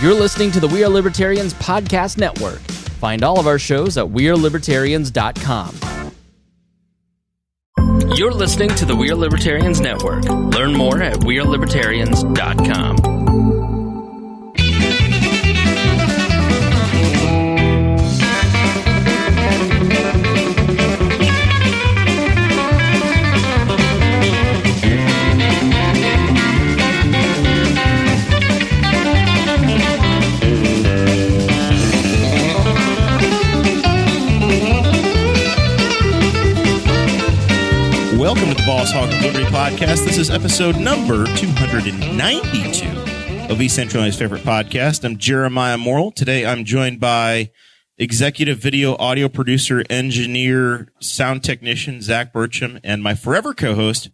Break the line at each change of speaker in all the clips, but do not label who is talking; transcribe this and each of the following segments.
You're listening to the We Are Libertarians Podcast Network. Find all of our shows at wearelibertarians.com. You're listening to the We Are Libertarians Network. Learn more at wearelibertarians.com.
Welcome to the Boss Hog of Liberty podcast. This is episode number 292 of East Centraline's favorite podcast. I'm Jeremiah Morrell. Today I'm joined by executive video audio producer, engineer, sound technician, Zach Burcham, and my forever co-host,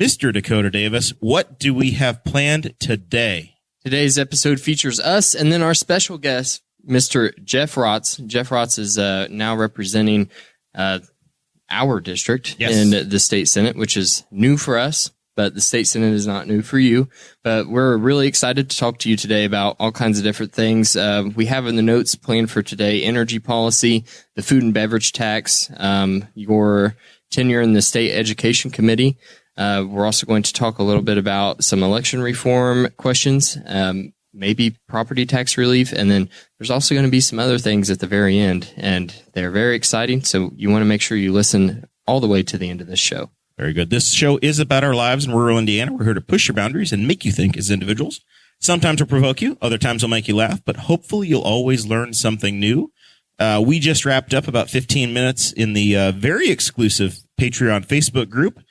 Mr. Dakota Davis. What do we have planned today?
Today's episode features us and then our special guest, Mr. Jeff Raatz. Jeff Raatz is now representing our district in the state senate, which is new for us, but the state senate is not new for you. But we're really excited to talk to you today about all kinds of different things. We have in the notes planned for today energy policy, the food and beverage tax, your tenure in the state education committee. We're also going to talk a little bit about some election reform questions, maybe property tax relief, and then there's also going to be some other things at the very end, and they're very exciting, so you want to make sure you listen all the way to the end of this show.
Very good. This show is about our lives in rural Indiana. We're here to push your boundaries and make you think as individuals. Sometimes we'll provoke you, other times we'll make you laugh, but hopefully you'll always learn something new. We just wrapped up about 15 minutes in the very exclusive Patreon Facebook group.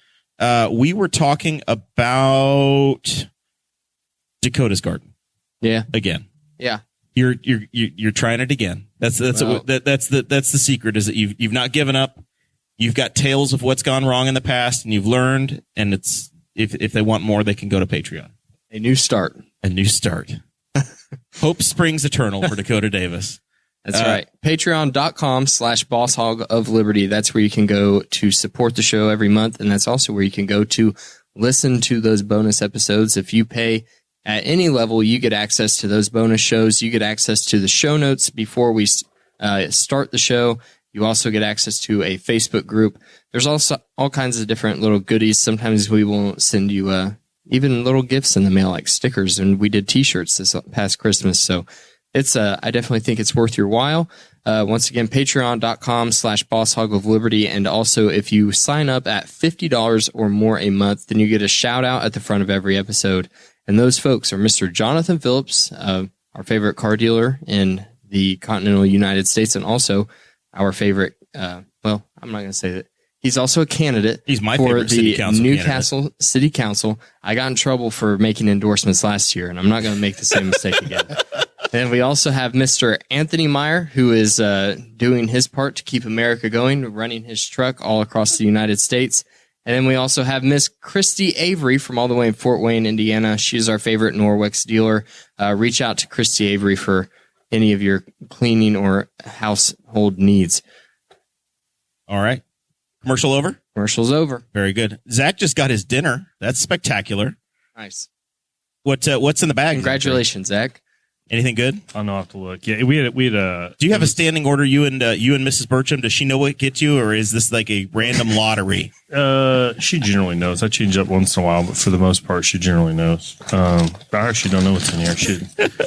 We were talking about Dakota's Garden.
Yeah.
Again.
Yeah.
You're trying it again. That's the secret, is that you've not given up. You've got tales of what's gone wrong in the past, and you've learned. And it's if they want more, they can go to Patreon.
A new start.
Hope springs eternal for Dakota Davis.
That's right. Patreon.com/Boss Hog of Liberty. That's where you can go to support the show every month, and that's also where you can go to listen to those bonus episodes. If you pay at any level, you get access to those bonus shows. You get access to the show notes before we start the show. You also get access to a Facebook group. There's also all kinds of different little goodies. Sometimes we will send you even little gifts in the mail, like stickers, and we did T-shirts this past Christmas. So it's I definitely think it's worth your while. Once again, patreon.com/Boss Hog of Liberty. And also, if you sign up at $50 or more a month, then you get a shout out at the front of every episode. And those folks are Mr. Jonathan Phillips, our favorite car dealer in the continental United States, and also our favorite, I'm not going to say that. He's also a candidate.
He's my
for
favorite
the
city council
Newcastle
candidate.
City Council. I got in trouble for making endorsements last year, and I'm not going to make the same mistake again. And we also have Mr. Anthony Meyer, who is doing his part to keep America going, running his truck all across the United States. And then we also have Miss Christy Avery from all the way in Fort Wayne, Indiana. She's our favorite Norwex dealer. Reach out to Christy Avery for any of your cleaning or household needs. All right.
Commercial over?
Commercial's over.
Very good. Zach just got his dinner. That's spectacular.
Nice.
What's in the bag?
Congratulations, Zach.
Anything good?
I'll have to look. Yeah, we had a.
Do you have a standing order? You and Mrs. Burcham. Does she know what gets you, or is this like a random lottery?
She generally knows. I change up once in a while, but for the most part, she generally knows. I actually don't know what's in here.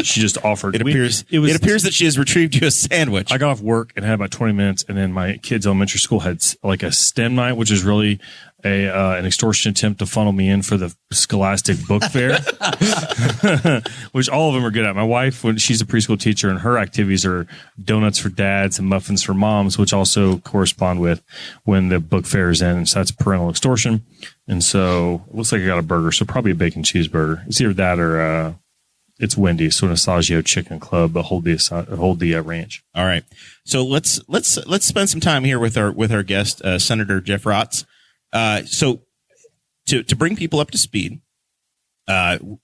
She just offered.
It appears that she has retrieved you a sandwich.
I got off work and had about 20 minutes, and then my kids' elementary school had like a STEM night, which is really an extortion attempt to funnel me in for the Scholastic Book Fair, which all of them are good at. My wife, when she's a preschool teacher, and her activities are donuts for dads and muffins for moms, which also correspond with when the book fair is in. And so that's parental extortion. And so it looks like I got a burger, so probably a bacon cheeseburger. It's either that or it's Wendy's, so an Assaggio Chicken Club, but hold the ranch. All right,
so let's spend some time here with our guest, Senator Jeff Raatz. So to bring people up to speed,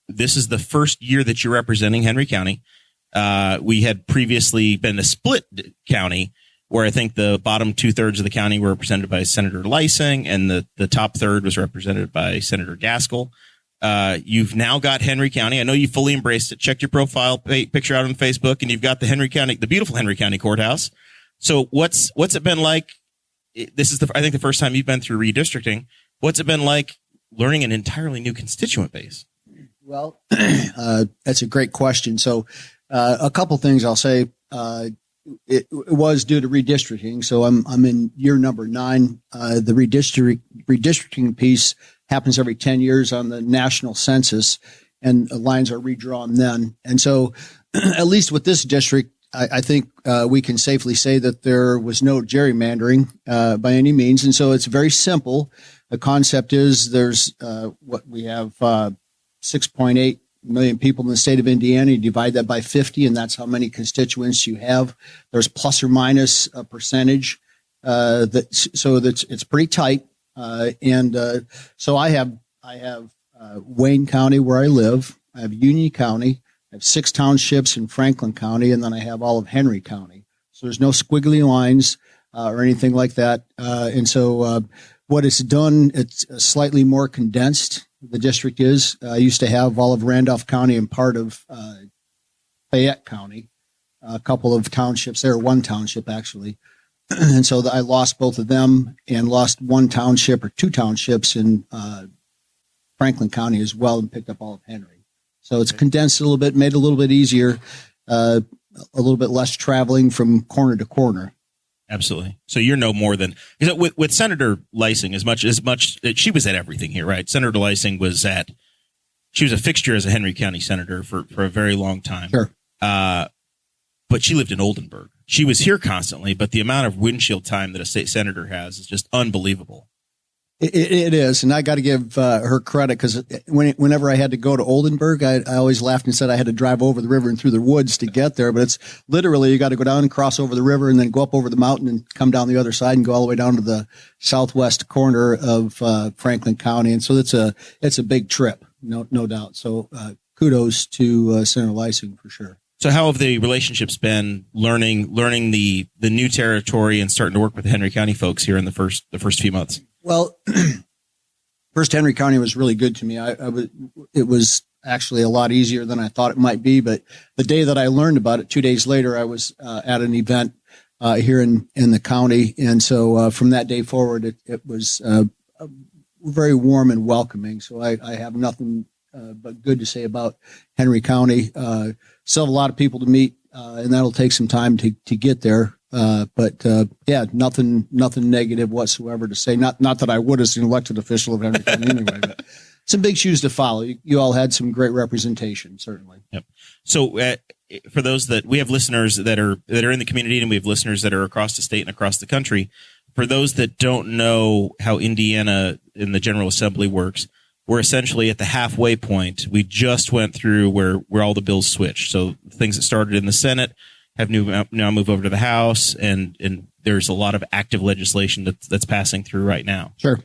this is the first year that you're representing Henry County. We had previously been a split county where I think the bottom 2/3 of the county were represented by Senator Lysing and the top third was represented by Senator Gaskell. You've now got Henry County. I know you fully embraced it. Checked your profile picture out on Facebook, and you've got the beautiful Henry County Courthouse. So what's it been like? This is I think the first time you've been through redistricting. What's it been like learning an entirely new constituent base?
Well, that's a great question. So, a couple things I'll say. It was due to redistricting. So I'm in year number 9. The redistricting piece happens every 10 years on the national census, and lines are redrawn then. And so, at least with this district, I think we can safely say that there was no gerrymandering by any means. And so it's very simple. The concept is there's what we have 6.8 million people in the state of Indiana. You divide that by 50, and that's how many constituents you have. There's plus or minus a percentage. So it's pretty tight. So I have Wayne County where I live. I have Union County. I have 6 townships in Franklin County, and then I have all of Henry County. So there's no squiggly lines or anything like that. And so what it's done, it's slightly more condensed. The district is. I used to have all of Randolph County and part of Fayette County, a couple of townships there, 1 township actually. And so I lost both of them and lost 1 township or 2 townships in Franklin County as well, and picked up all of Henry. So it's condensed a little bit, made it a little bit easier, a little bit less traveling from corner to corner.
Absolutely. So you're no more than with Senator Leising, as much she was at everything here, right? Senator Leising she was a fixture as a Henry County senator for a very long time.
Sure.
But she lived in Oldenburg. She was here constantly, but the amount of windshield time that a state senator has is just unbelievable.
It is, and I got to give her credit, because whenever I had to go to Oldenburg, I always laughed and said I had to drive over the river and through the woods to get there. But it's literally, you got to go down and cross over the river and then go up over the mountain and come down the other side and go all the way down to the southwest corner of Franklin County. And so it's a big trip, no doubt. So kudos to Senator Leising for sure.
So how have the relationships been learning the new territory and starting to work with the Henry County folks here in the first few months?
Well, first Henry County was really good to me. It was actually a lot easier than I thought it might be. But the day that I learned about it, 2 days later, I was at an event here in the county. And so from that day forward, it was very warm and welcoming. So I have nothing but good to say about Henry County. Still have a lot of people to meet, and that'll take some time to get there. But nothing negative whatsoever to say. Not that I would as an elected official of Henry County anyway, but some big shoes to follow. You all had some great representation, certainly.
Yep. So for those that we have listeners that are in the community, and we have listeners that are across the state and across the country, for those that don't know how Indiana in the General Assembly works, we're essentially at the halfway point. We just went through where all the bills switched. So things that started in the Senate have now moved over to the House, and there's a lot of active legislation that's passing through right now.
Sure.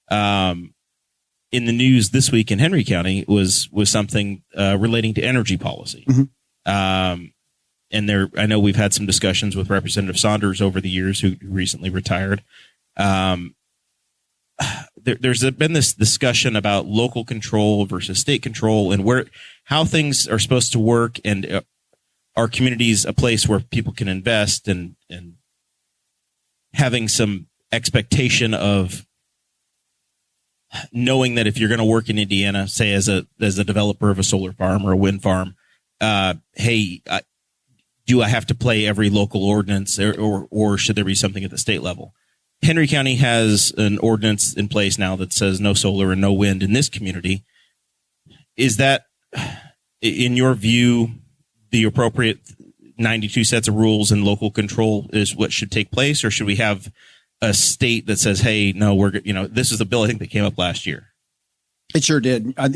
In the news this week in Henry County was something relating to energy policy.
Mm-hmm.
And I know we've had some discussions with Representative Saunders over the years, who recently retired. There's been this discussion about local control versus state control, and how things are supposed to work, and our communities a place where people can invest, and having some expectation of knowing that if you're going to work in Indiana, say as a developer of a solar farm or a wind farm, do I have to play every local ordinance, or should there be something at the state level? Henry County has an ordinance in place now that says no solar and no wind in this community. Is that, in your view, the appropriate 92 sets of rules and local control is what should take place, or should we have a state that says, "Hey, no, this is a bill I think that came up last year"?
It sure did. I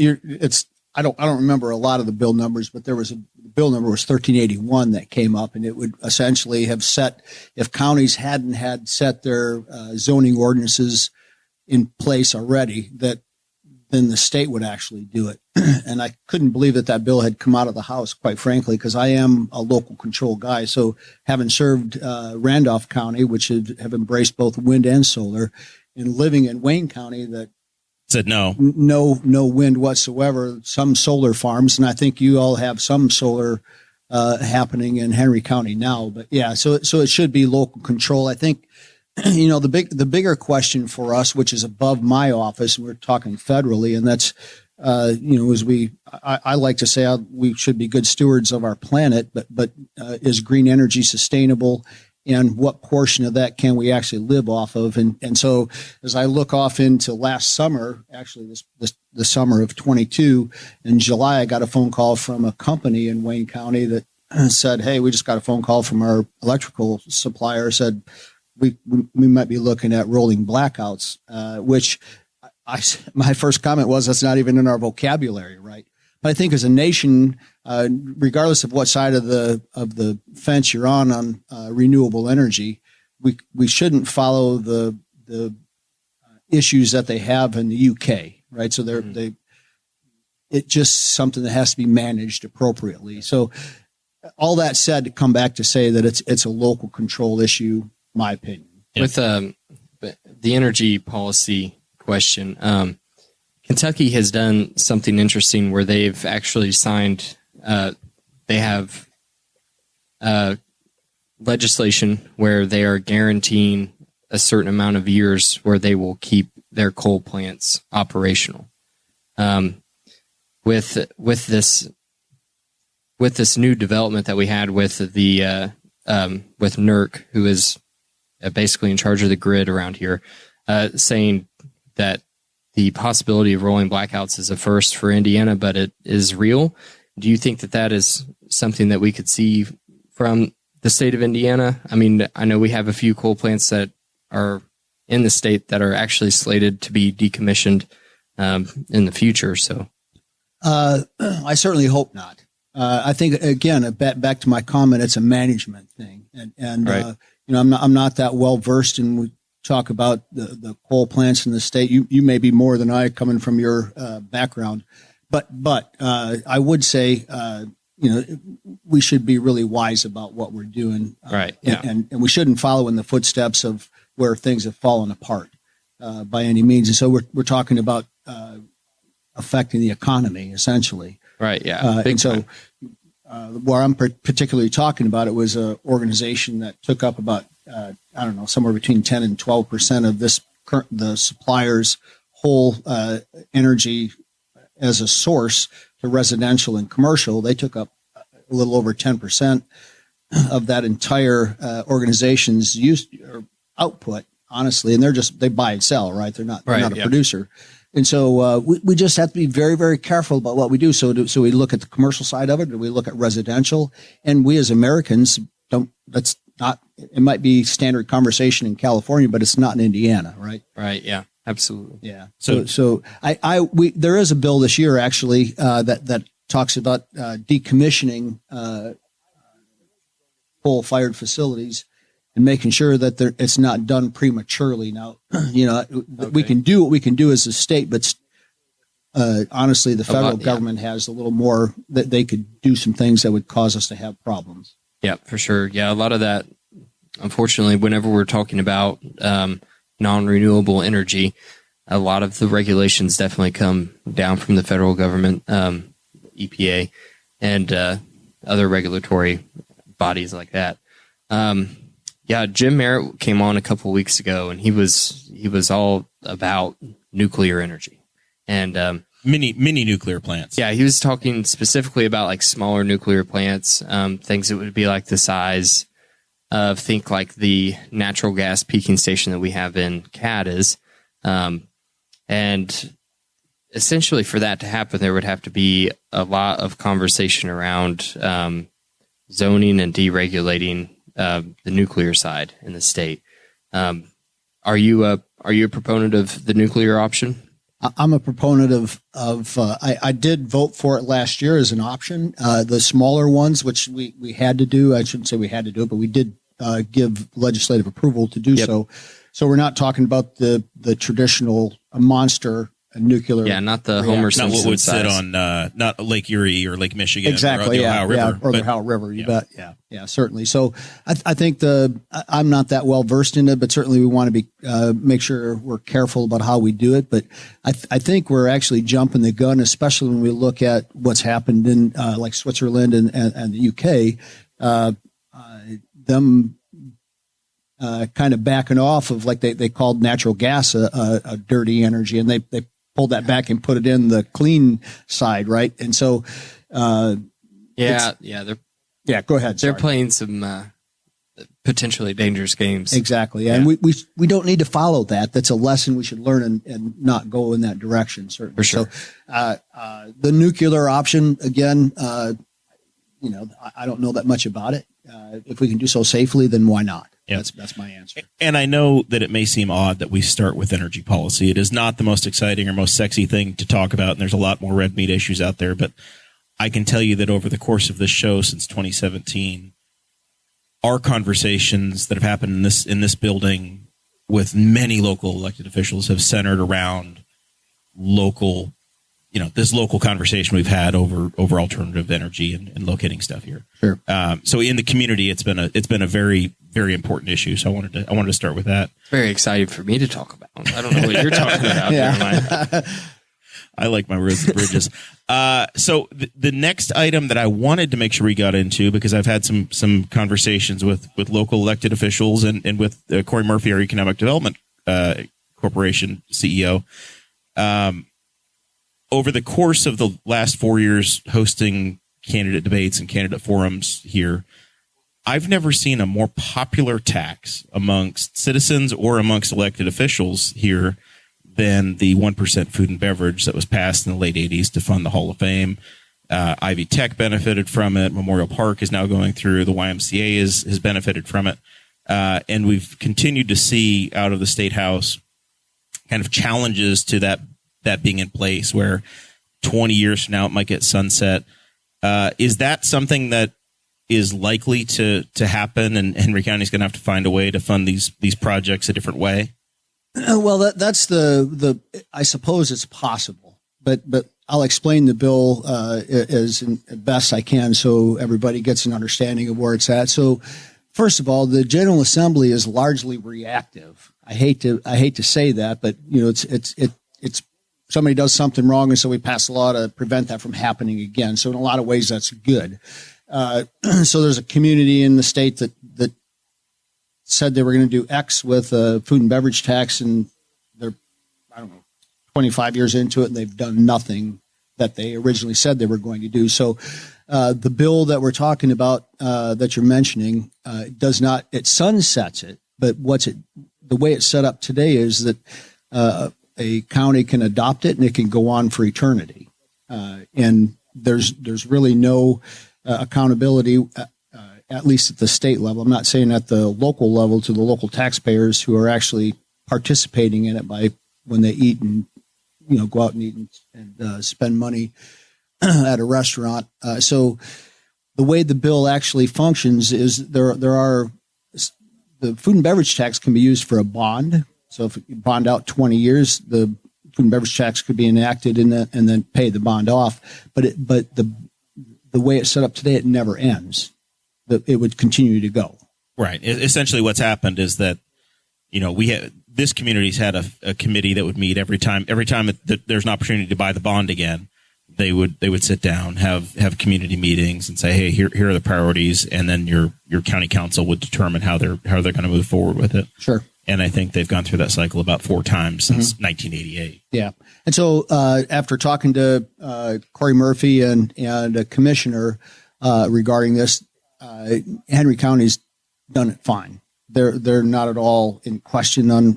don't remember a lot of the bill numbers, but the bill number was 1381 that came up, and it would essentially have set, if counties hadn't had set their zoning ordinances in place already, that then the state would actually do it. And I couldn't believe that bill had come out of the House, quite frankly, because I am a local control guy. So having served Randolph County, which have embraced both wind and solar, and living in Wayne County, that
said no.
No wind whatsoever. Some solar farms, and I think you all have some solar happening in Henry County now. But yeah, so it should be local control. I think, the bigger question for us, which is above my office, we're talking federally, and that's, I like to say we should be good stewards of our planet, but is green energy sustainable? And what portion of that can we actually live off of? And so as I look off into last summer, actually the summer of 22, in July, I got a phone call from a company in Wayne County that said, hey, we just got a phone call from our electrical supplier, said we might be looking at rolling blackouts, which my first comment was, that's not even in our vocabulary, right? But I think as a nation, regardless of what side of the fence you're on renewable energy, we shouldn't follow the issues that they have in the UK, right? So it's just something that has to be managed appropriately. So all that said, to come back to say that it's a local control issue, my opinion.
Yeah. With the energy policy question, Kentucky has done something interesting where they've actually signed, they have legislation where they are guaranteeing a certain amount of years where they will keep their coal plants operational. With this new development that we had with the with NERC, who is basically in charge of the grid around here, saying that the possibility of rolling blackouts is a first for Indiana, but it is real. Do you think that is something that we could see from the state of Indiana? I mean, I know we have a few coal plants that are in the state that are actually slated to be decommissioned in the future. So,
I certainly hope not. I think, again, back to my comment, it's a management thing, and
right.
I'm not that well versed in. We talk about the coal plants in the state. You may be more than I, coming from your background, but I would say we should be really wise about what we're doing,
right? Yeah.
And we shouldn't follow in the footsteps of where things have fallen apart by any means. And so we're talking about affecting the economy essentially,
right? Yeah,
and so. Where I'm particularly talking about, it was an organization that took up about, somewhere between 10 and 12% of the supplier's whole energy as a source to residential and commercial. They took up a little over 10% of that entire organization's output, honestly. And they buy and sell, right? They're not a producer. And so we just have to be very, very careful about what we do. So we look at the commercial side of it, or we look at residential. And we as Americans that's not, it might be standard conversation in California, but it's not in Indiana, right?
Right. Yeah, absolutely.
Yeah. So there is a bill this year actually that talks about decommissioning coal-fired facilities and making sure that it's not done prematurely. Now, we can do what we can do as a state, but honestly, the federal government has a little more that they could do some things that would cause us to have problems.
Yeah, for sure. Yeah, a lot of that, unfortunately, whenever we're talking about non-renewable energy, a lot of the regulations definitely come down from the federal government, EPA, and other regulatory bodies like that. Jim Merritt came on a couple of weeks ago, and he was all about nuclear energy and
mini nuclear plants.
Yeah, he was talking specifically about like smaller nuclear plants, things that would be like the size of, think like the natural gas peaking station that we have in CAD is, and essentially for that to happen, there would have to be a lot of conversation around zoning and deregulating the nuclear side in the state. Are you a proponent of the nuclear option?
I'm a proponent of I did vote for it last year as an option. The smaller ones, which we had to do, I shouldn't say we had to do it, but we did give legislative approval to do so. So we're not talking about the traditional monster nuclear.
Yeah, not the Homer
Not what
Simpson
would sit
size.
on not Lake Erie or Lake Michigan,
Exactly.
or the Ohio River,
or the
but-
Ohio River. You bet. Yeah, certainly. So I think I'm not that well versed in it, but certainly we want to be make sure we're careful about how we do it. But I think we're actually jumping the gun, especially when we look at what's happened in like Switzerland and the UK. Them kind of backing off of, like they called natural gas a dirty energy, and they pulled that back and put it in the clean side, right? And so,
They're
go ahead.
they're
Sorry.
playing some potentially dangerous games.
Exactly, and we don't need to follow that. That's a lesson we should learn and not go in that direction. Certainly,
For sure.
So, the nuclear option again, I don't know that much about it. If we can do so safely, then why not?
Yeah.
That's my answer.
And I know that it may seem odd that we start with energy policy. It is not the most exciting or most sexy thing to talk about, and there's a lot more red meat issues out there. But I can tell you that over the course of this show since 2017, our conversations that have happened in this building with many local elected officials have centered around local, this local conversation we've had over alternative energy and locating stuff here.
Sure.
So in the community, it's been a very, very important issue. So I wanted to start with that.
Very exciting for me to talk about. I don't know what you're talking about. Jeremiah.
I like my roads and bridges. So the next item that I wanted to make sure we got into, because I've had some conversations with local elected officials and with Corey Murphy, our Economic Development Corporation CEO, over the course of the last 4 years hosting candidate debates and candidate forums here, I've never seen a more popular tax amongst citizens or amongst elected officials here than the 1% food and beverage that was passed in the late 80s to fund the Hall of Fame. Ivy Tech benefited from it. Memorial Park is now going through. The YMCA has benefited from it. And we've continued to see out of the Statehouse kind of challenges to that being in place, where 20 years from now it might get sunset. Is that something that is likely to happen, and Henry County is going to have to find a way to fund these projects a different way?
Well, that's the I suppose it's possible, but I'll explain the bill as best I can so everybody gets an understanding of where it's at. So, first of all, the General Assembly is largely reactive. I hate to say that, but it's somebody does something wrong, and so we pass a law to prevent that from happening again. So in a lot of ways, that's good. So there's a community in the state that said they were going to do X with a food and beverage tax, and they're, 25 years into it, and they've done nothing that they originally said they were going to do. So the bill that we're talking about that you're mentioning does not, it sunsets it, but the way it's set up today is that a county can adopt it and it can go on for eternity. And there's really no accountability, at least at the state level. I'm not saying at the local level, to the local taxpayers who are actually participating in it by when they eat and go out and eat and spend money at a restaurant. So the way the bill actually functions is there are the food and beverage tax can be used for a bond. So if you bond out 20 years, the food and beverage tax could be enacted and then pay the bond off. But the way it's set up today, it never ends. It would continue to go.
Right. Essentially, what's happened is that this community's had a committee that would meet every time that there's an opportunity to buy the bond again. They would sit down, have community meetings, and say, hey, here are the priorities, and then your county council would determine how they're going to move forward with it.
Sure.
And I think they've gone through that cycle about 4 times since 1988.
Yeah. And so after talking to Corey Murphy and a commissioner regarding this, Henry County's done it fine. They're not at all in question on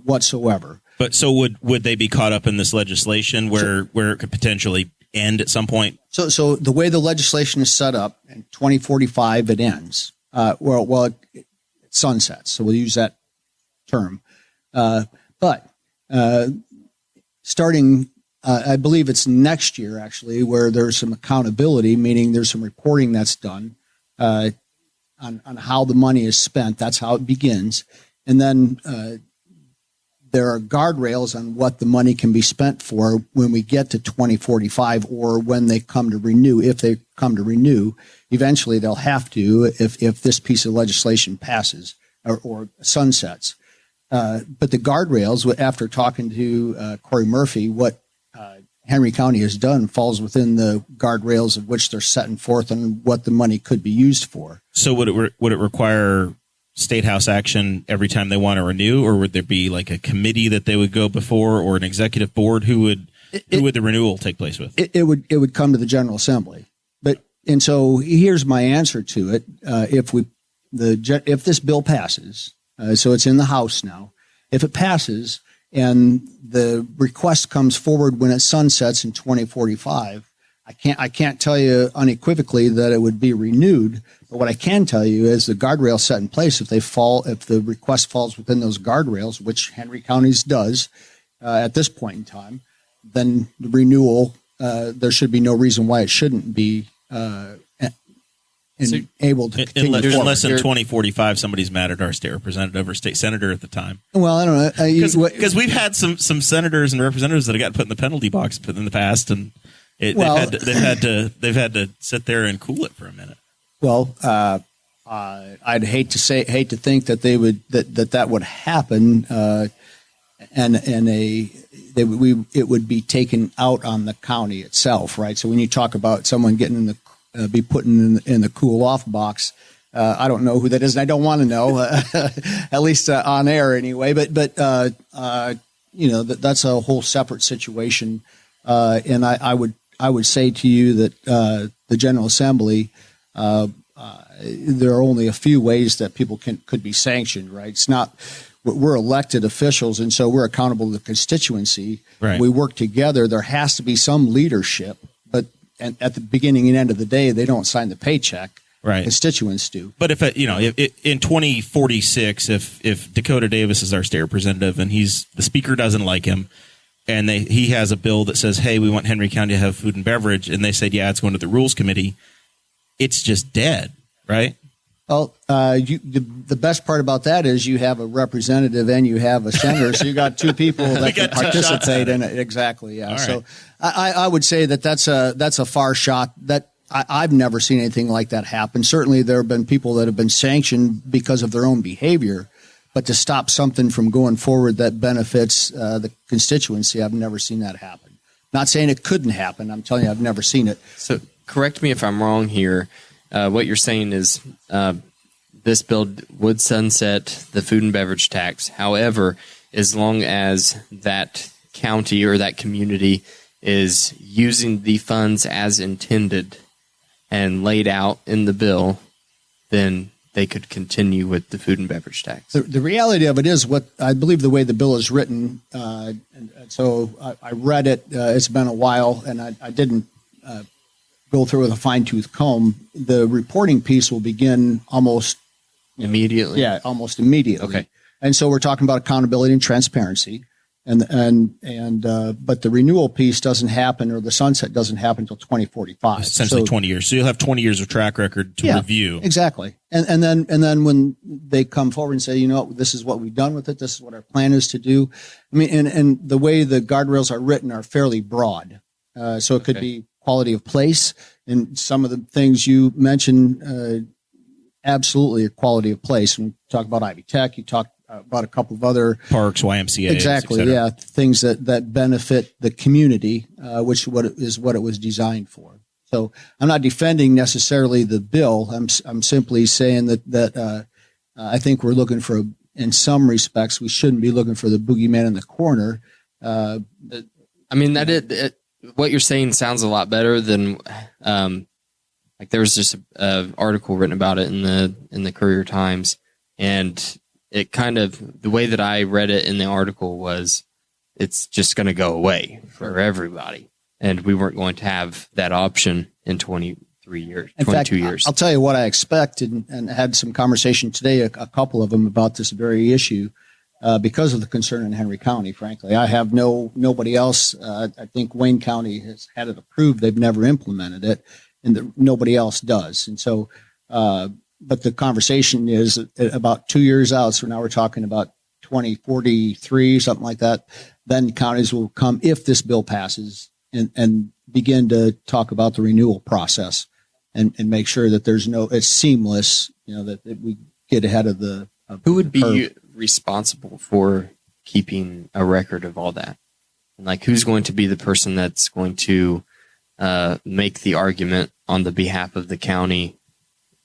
whatsoever.
But so would they be caught up in this legislation where it could potentially end at some point?
So the way the legislation is set up, in 2045 it ends. It sunsets. So we'll use that term. But starting, I believe it's next year actually, where there's some accountability, meaning there's some reporting that's done on how the money is spent. That's how it begins. And then there are guardrails on what the money can be spent for when we get to 2045 or when they come to renew. If they come to renew, eventually they'll have to if this piece of legislation passes or sunsets. But the guardrails, after talking to Corey Murphy, what Henry County has done falls within the guardrails of which they're setting forth and what the money could be used for.
So would it require Statehouse action every time they want to renew, or would there be like a committee that they would go before, or an executive board? Who would the renewal take place with?
It would come to the General Assembly. And so here's my answer to it: if this bill passes, so it's in the House now. If it passes and the request comes forward when it sunsets in 2045, I can't tell you unequivocally that it would be renewed. But what I can tell you is the guardrails set in place. If the request falls within those guardrails, which Henry County's does at this point in time, then the renewal, there should be no reason why it shouldn't be able to continue.
Unless in 2045 somebody's mad at our state representative or state senator at the time.
Well, I don't know.
Because we've had some senators and representatives that have got put in the penalty box in the past, and they've had to sit there and cool it for a minute.
Well, I'd hate to think that they would that would happen, it would be taken out on the county itself, right? So when you talk about someone getting be put in the cool off box, I don't know who that is, and I don't want to know, at least on air anyway. But that's a whole separate situation, and I would say to you that the General Assembly. There are only a few ways that people could be sanctioned, right? It's not, we're elected officials, and so we're accountable to the constituency.
Right. We
work together. There has to be some leadership, but at the beginning and end of the day, they don't sign the paycheck.
Right.
Constituents do.
But if in 2046, if Dakota Davis is our state representative and the speaker doesn't like him, and he has a bill that says, hey, we want Henry County to have food and beverage, and they said, yeah, it's going to the Rules Committee, it's just dead, right?
Well, the best part about that is you have a representative and you have a senator, so you got two people that can participate in it. Exactly, yeah. Right. So I would say that's a far shot. That I've never seen anything like that happen. Certainly, there have been people that have been sanctioned because of their own behavior, but to stop something from going forward that benefits the constituency, I've never seen that happen. Not saying it couldn't happen. I'm telling you, I've never seen it.
So correct me if I'm wrong here. What you're saying is this bill would sunset the food and beverage tax. However, as long as that county or that community is using the funds as intended and laid out in the bill, then they could continue with the food and beverage tax.
The reality of it is what I believe the way the bill is written. So I read it. It's been a while, and I didn't go through with a fine-tooth comb. The reporting piece will begin almost
immediately.
Yeah, almost immediately.
Okay.
And so we're talking about accountability and transparency, but the renewal piece doesn't happen, or the sunset doesn't happen until 2045.
Essentially 20 years. So you'll have 20 years of track record to review. Exactly.
And then when they come forward and say, this is what we've done with it, this is what our plan is to do. I mean, and the way the guardrails are written are fairly broad. So it could be quality of place, and some of the things you mentioned, absolutely a quality of place. When we talk about Ivy Tech, you talk about a couple of other
parks, YMCA,
exactly, yeah, things that benefit the community, which is what it was designed for. So I'm not defending necessarily the bill. I'm simply saying that I think we're looking for, in some respects, we shouldn't be looking for the boogeyman in the corner.
I mean, what you're saying sounds a lot better than like there was just an article written about it in the Courier Times, and it kind of, the way that I read it in the article was it's just going to go away for everybody, and we weren't going to have that option in 23 years,
in
22
fact,
years.
I'll tell you what I expect, and had some conversation today, a couple of them, about this very issue. Because of the concern in Henry County, frankly, I have nobody else. I think Wayne County has had it approved. They've never implemented it, and nobody else does. And so, but the conversation is about 2 years out. So now we're talking about 2043, something like that. Then counties will come, if this bill passes, and begin to talk about the renewal process and make sure that it's seamless, that we get ahead of the.
Who would be responsible for keeping a record of all that? And like, who's going to be the person that's going to make the argument on the behalf of the county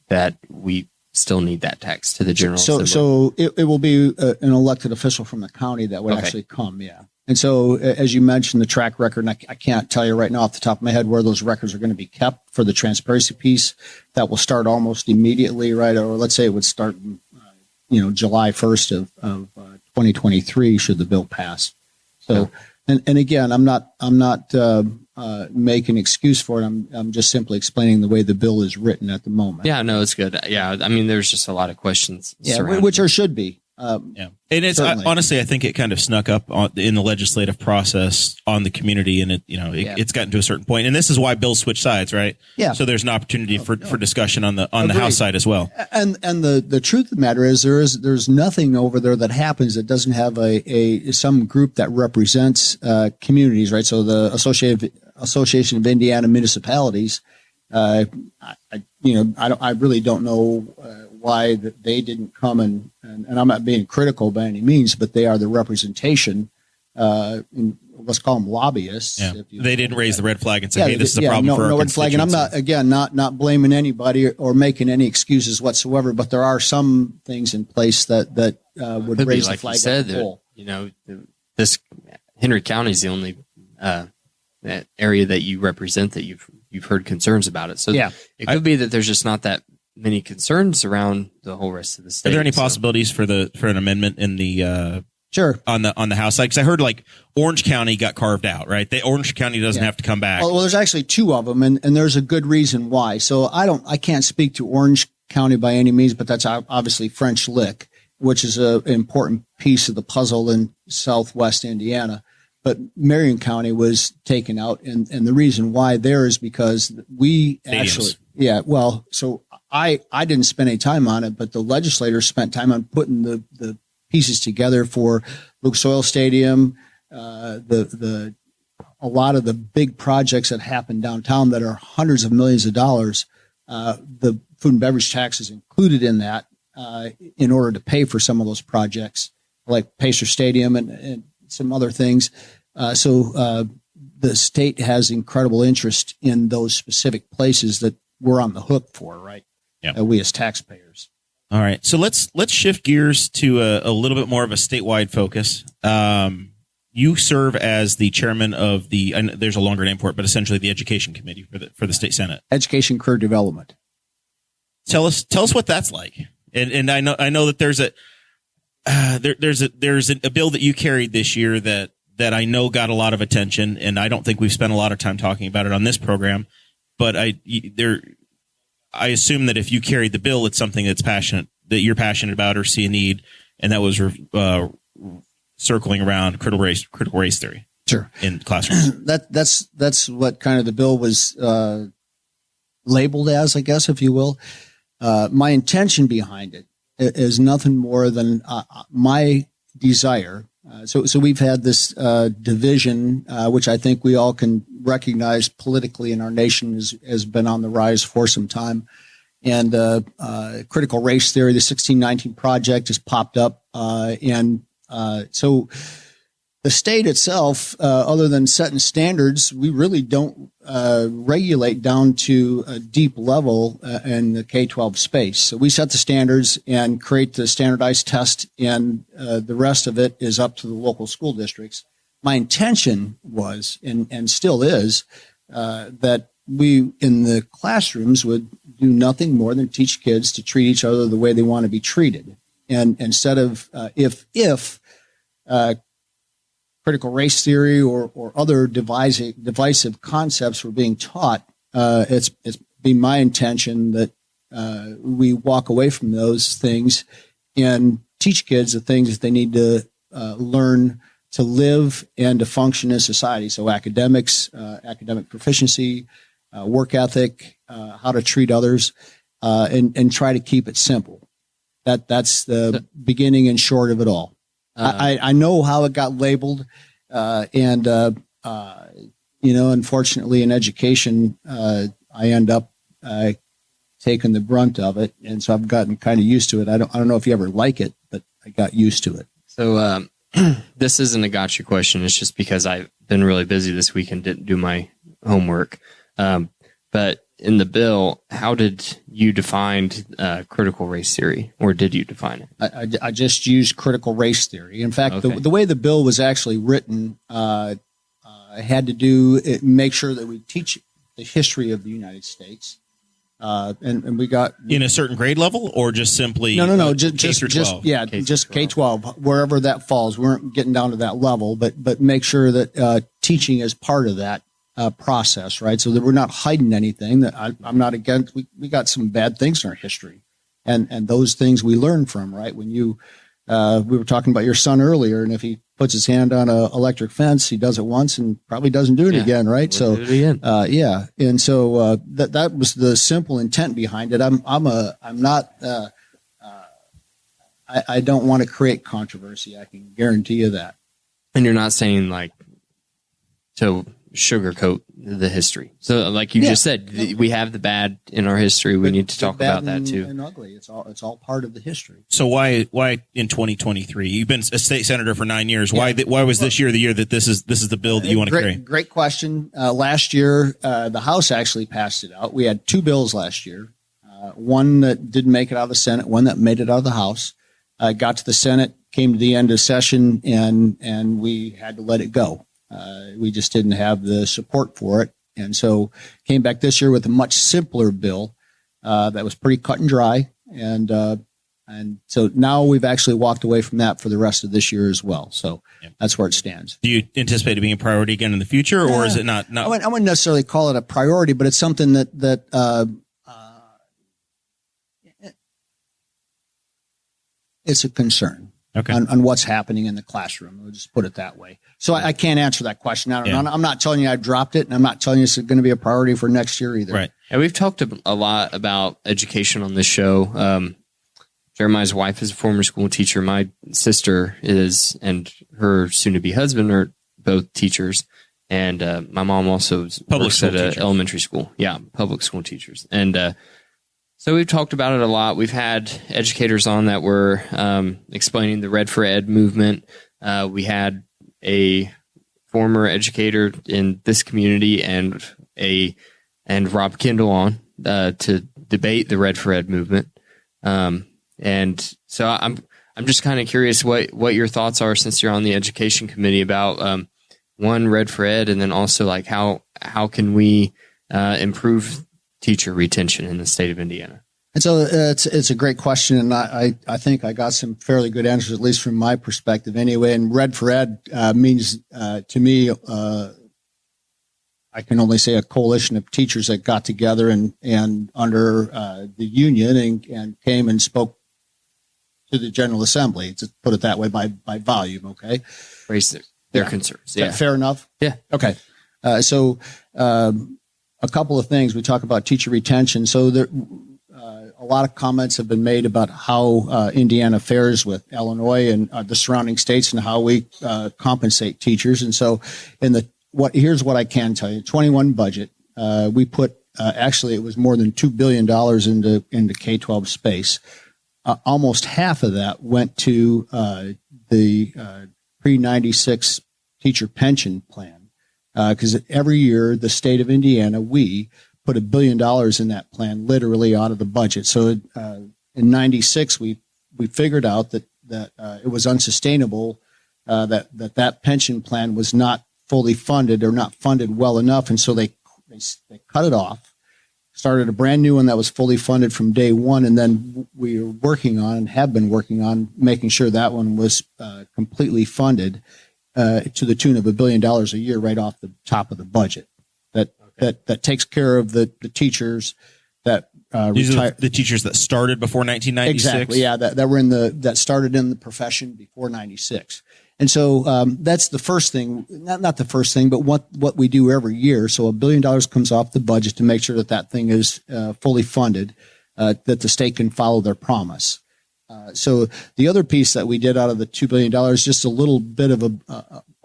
that we still need that tax to the general assembly?
So it will be an elected official from the county that would actually come, yeah. And so, as you mentioned, the track record, and I can't tell you right now off the top of my head where those records are going to be kept for the transparency piece. That will start almost immediately, right? Or let's say it would start, July 1st of 2023 should the bill pass. So, and again, I'm not making an excuse for it. I'm just simply explaining the way the bill is written at the moment.
Yeah, no, it's good. Yeah, I mean, there's just a lot of questions.
Which there should be.
And it's honestly, I think it kind of snuck up in the legislative process on the community, and it's gotten to a certain point. And this is why bills switch sides, right?
Yeah.
So there's an opportunity for discussion on the House side as well.
And the truth of the matter is there's nothing over there that happens that doesn't have some group that represents communities, right? So the Association of Indiana Municipalities, I really don't know why they didn't come and I'm not being critical by any means, but they are the representation. Let's call them lobbyists.
Yeah. They didn't raise the red flag and say, "Hey, this is a problem for our
red flag." And I'm not blaming anybody or making any excuses whatsoever. But there are some things in place that would raise the flag.
Like you said, this Henry County is the only area that you represent that you've heard concerns about it. So it could be that there's just not that many concerns around the whole rest of the state.
Are there any possibilities for an amendment in the
sure
on the House side? Because I heard like Orange County got carved out, right? Orange County doesn't have to come back.
Well, there's actually two of them, and there's a good reason why. So I can't speak to Orange County by any means, but that's obviously French Lick, which is an important piece of the puzzle in Southwest Indiana. But Marion County was taken out, and the reason why there is because we
Stadiums.
So I didn't spend any time on it, but the legislators spent time on putting the pieces together for Lucas Oil Stadium, a lot of the big projects that happen downtown that are hundreds of millions of dollars. The food and beverage tax is included in that in order to pay for some of those projects, like Pacer Stadium and some other things. So the state has incredible interest in those specific places that we're on the hook for, right?
Yeah.
We as taxpayers.
All right. So let's shift gears to a little bit more of a statewide focus. You serve as the chairman of there's a longer name for it, but essentially the education committee for the state Senate.
Education Career Development.
Tell us what that's like. And I know that there's a bill that you carried this year that I know got a lot of attention, and I don't think we've spent a lot of time talking about it on this program. But I assume that if you carried the bill, it's something that you're passionate about or see a need, and that was circling around critical race theory.
Sure.
In classrooms.
That's what kind of the bill was labeled as, I guess, if you will. My intention behind it is nothing more than my desire. So we've had this division, which I think we all can recognize politically in our nation has been on the rise for some time. And critical race theory, the 1619 Project has popped up. So the state itself, other than setting standards, we really don't regulate down to a deep level in the K-12 space. So we set the standards and create the standardized test, and the rest of it is up to the local school districts. My intention was, and still is, that we in the classrooms would do nothing more than teach kids to treat each other the way they want to be treated. And instead of if critical race theory or other divisive concepts were being taught, it's been my intention that we walk away from those things and teach kids the things that they need to learn to live and to function in society. So academics, academic proficiency, work ethic, how to treat others, and try to keep it simple. That's the beginning and short of it all. I know how it got labeled, unfortunately in education, I end up taking the brunt of it, and so I've gotten kind of used to it. I don't know if you ever like it, but I got used to it.
So this isn't a gotcha question. It's just because I've been really busy this week and didn't do my homework. But in the bill, how did you define critical race theory, or did you define it?
I just used critical race theory. In fact,
Okay.
the way the bill was actually written had to do make sure that we teach the history of the United States. And we got
In a certain grade level, or just simply
no,
K
just
through 12?
just K-12, wherever that falls. We weren't getting down to that level, but make sure that teaching is part of that process, right? So that we're not hiding anything. That I'm not against. We got some bad things in our history, and those things we learn from, right? When you we were talking about your son earlier, and if he puts his hand on an electric fence, he does it once and probably doesn't do it again, right?
Do it again.
And so that was the simple intent behind it. I don't want to create controversy. I can guarantee you that.
And you're not saying like to sugarcoat the history. So like you just said, we have the bad in our history. We need to talk about that too.
And ugly. It's all part of the history.
So why in 2023? You've been a state senator for 9 years. Why was this year the year that this is the bill that you want to carry?
Great question. Last year, the House actually passed it out. We had 2 bills last year. One that didn't make it out of the Senate, one that made it out of the House. Got to the Senate, came to the end of session, and we had to let it go. We just didn't have the support for it. And so came back this year with a much simpler bill that was pretty cut and dry. And so now we've actually walked away from that for the rest of this year as well. So that's where it stands.
Do you anticipate it being a priority again in the future, or is it not?
I wouldn't necessarily call it a priority, but it's something that it's a concern.
Okay.
On what's happening in the classroom. We'll just put it that way. So I can't answer that question. I'm not telling you I dropped it, and I'm not telling you it's going to be a priority for next year either.
Right.
And we've talked a lot about education on this show. Jeremiah's wife is a former school teacher. My sister is, and her soon-to-be husband are both teachers. And my mom also works at an elementary school. Yeah, public school teachers. And so we've talked about it a lot. We've had educators on that were explaining the Red for Ed movement. We had a former educator in this community and Rob Kendall on to debate the Red for Ed movement. And so I'm just kind of curious what your thoughts are, since you're on the education committee, about one, Red for Ed, and then also like how can we improve teacher retention in the state of Indiana?
And so it's a great question, and I think I got some fairly good answers, at least from my perspective anyway. And Red for Ed means to me, I can only say a coalition of teachers that got together and under the union and came and spoke to the General Assembly, to put it that way, by volume, okay?
Raise their concerns.
Is that fair enough?
Yeah.
Okay. So a couple of things. We talk about teacher retention. So there, a lot of comments have been made about how Indiana fares with Illinois and the surrounding states and how we compensate teachers. And so here's what I can tell you. 21 budget, we put, actually it was more than $2 billion into K-12 space. Almost half of that went to the pre-96 teacher pension plan. Because every year the state of Indiana, we put $1 billion in that plan, literally out of the budget. So in '96, we figured out that it was unsustainable, that pension plan was not fully funded or not funded well enough, and so they cut it off, started a brand new one that was fully funded from day one, and then we were working on and have been working on making sure that one was completely funded to the tune of $1 billion a year right off the top of the budget. That takes care of the teachers that
These are the teachers that started before 1996.
Exactly, yeah, that were that started in the profession before '96, and so that's the first thing. Not the first thing, but what we do every year. So $1 billion comes off the budget to make sure that thing is fully funded, that the state can follow their promise. So the other piece that we did out of the $2 billion, just a little bit of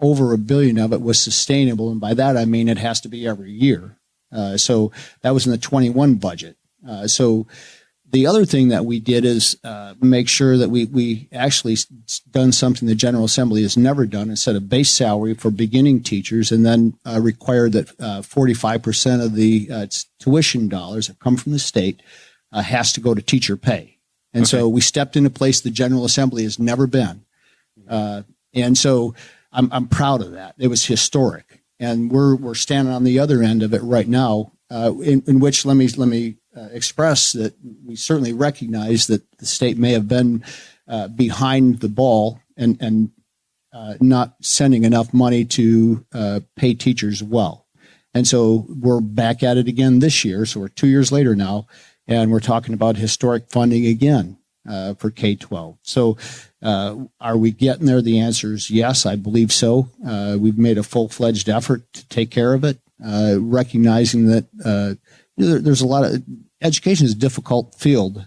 over $1 billion of it was sustainable. And by that, I mean, it has to be every year. So that was in the 21 budget. So the other thing that we did is make sure that we actually done something the General Assembly has never done and set a base salary for beginning teachers, and then required that 45% of the tuition dollars that come from the state has to go to teacher pay. And so we stepped in a place the General Assembly has never been. And so I'm proud of that. It was historic. And we're standing on the other end of it right now, in which let me express that we certainly recognize that the state may have been behind the ball and not sending enough money to pay teachers well. And so we're back at it again this year. So we're 2 years later now, and we're talking about historic funding again for K-12. So are we getting there? The answer is yes, I believe so. We've made a full-fledged effort to take care of it, recognizing that there's a lot of education is a difficult field.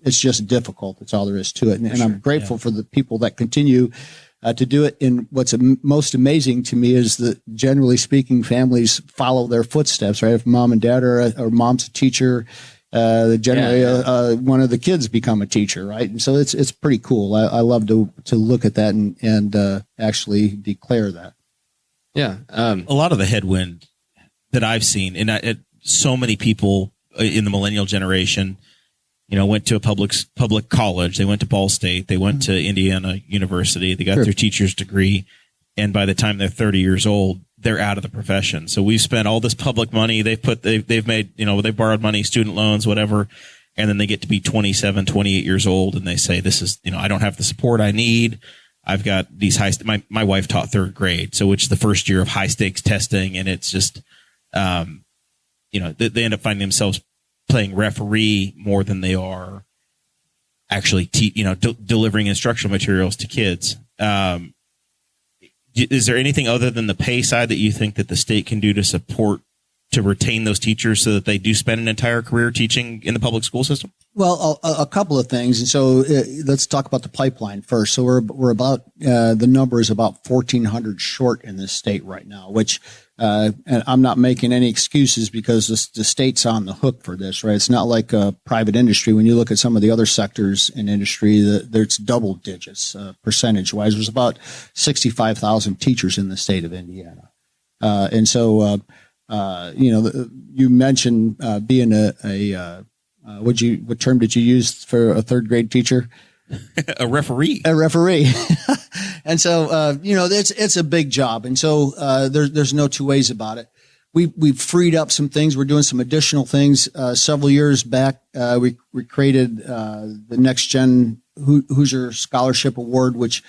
It's just difficult. That's all there is to it. And I'm grateful for the people that continue to do it. And what's most amazing to me is that, generally speaking, families follow their footsteps, right? If mom and dad or mom's a teacher, generally one of the kids become a teacher, right? And so it's pretty cool. I love to look at that and actually declare that.
Yeah.
A lot of the headwind that I've seen, and so many people in the millennial generation, went to a public college. They went to Ball State. They went to Indiana University. They got their teacher's degree. And by the time they're 30 years old, they're out of the profession. So we've spent all this public money. They've made, they've borrowed money, student loans, whatever. And then they get to be 27, 28 years old. And they say, this is, I don't have the support I need. I've got these my wife taught third grade. So which is the first year of high stakes testing. And it's just, they end up finding themselves playing referee more than they are actually, delivering instructional materials to kids. Is there anything other than the pay side that you think that the state can do to retain those teachers so that they do spend an entire career teaching in the public school system?
Well, a couple of things. And so let's talk about the pipeline first. So we're about, the number is about 1,400 short in this state right now, which, and I'm not making any excuses because the state's on the hook for this, right? It's not like private industry. When you look at some of the other sectors in industry, there's double digits, percentage wise. There's about 65,000 teachers in the state of Indiana. And so, you mentioned being what term did you use for a third grade teacher?
A referee.
A referee. And so, it's a big job. And so there's no two ways about it. We've freed up some things. We're doing some additional things. Several years back, we created the Next Gen Hoosier Scholarship Award, which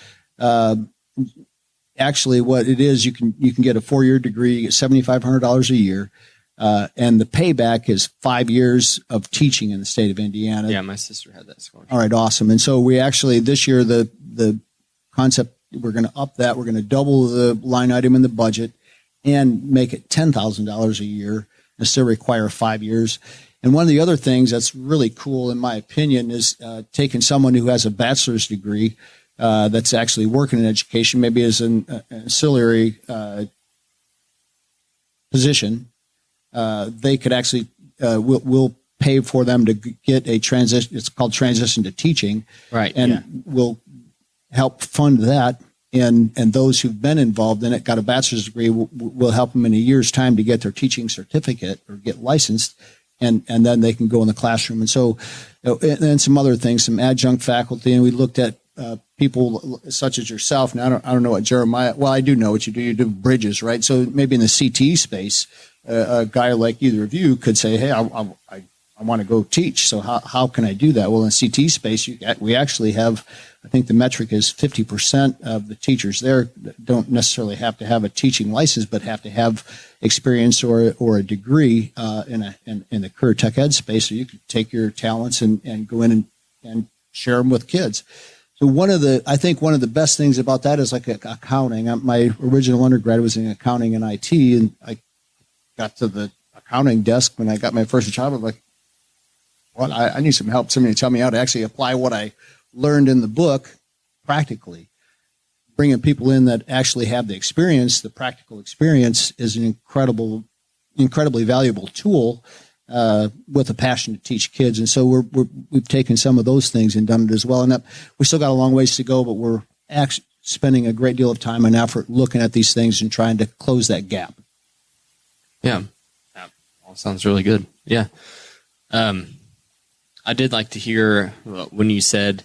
actually what it is, you can get a 4-year degree, get $7,500 a year. And the payback is 5 years of teaching in the state of Indiana.
Yeah, my sister had that scholarship.
All right, awesome. And so we actually, this year, the concept, we're going to up that. We're going to double the line item in the budget and make it $10,000 a year and still require 5 years. And one of the other things that's really cool, in my opinion, is taking someone who has a bachelor's degree that's actually working in education, maybe as an ancillary position. They could actually, we'll pay for them to get a transition. It's called transition to teaching.
Right.
And we'll help fund that. And those who've been involved in it, got a bachelor's degree, we'll help them in a year's time to get their teaching certificate or get licensed. And then they can go in the classroom. And so, and then some other things, some adjunct faculty. And we looked at people such as yourself. Now, I don't know what Jeremiah, well, I do know what you do. You do bridges, right? So maybe in the CTE space, a guy like either of you could say, hey, I want to go teach. So how can I do that? Well, in CTE space, we actually have, I think the metric is 50% of the teachers there don't necessarily have to have a teaching license, but have to have experience or a degree in the career tech ed space. So you could take your talents and go in and share them with kids. So I think one of the best things about that is like accounting. My original undergrad was in accounting and IT, and I got to the accounting desk when I got my first job. I'm like, well, I need some help. Somebody to tell me how to actually apply what I learned in the book practically. Bringing people in that actually have the experience, the practical experience, is an incredibly valuable tool with a passion to teach kids. And so we've taken some of those things and done it as well. And we still got a long ways to go, but we're actually spending a great deal of time and effort looking at these things and trying to close that gap.
Yeah, that all sounds really good. Yeah. I did like to hear when you said,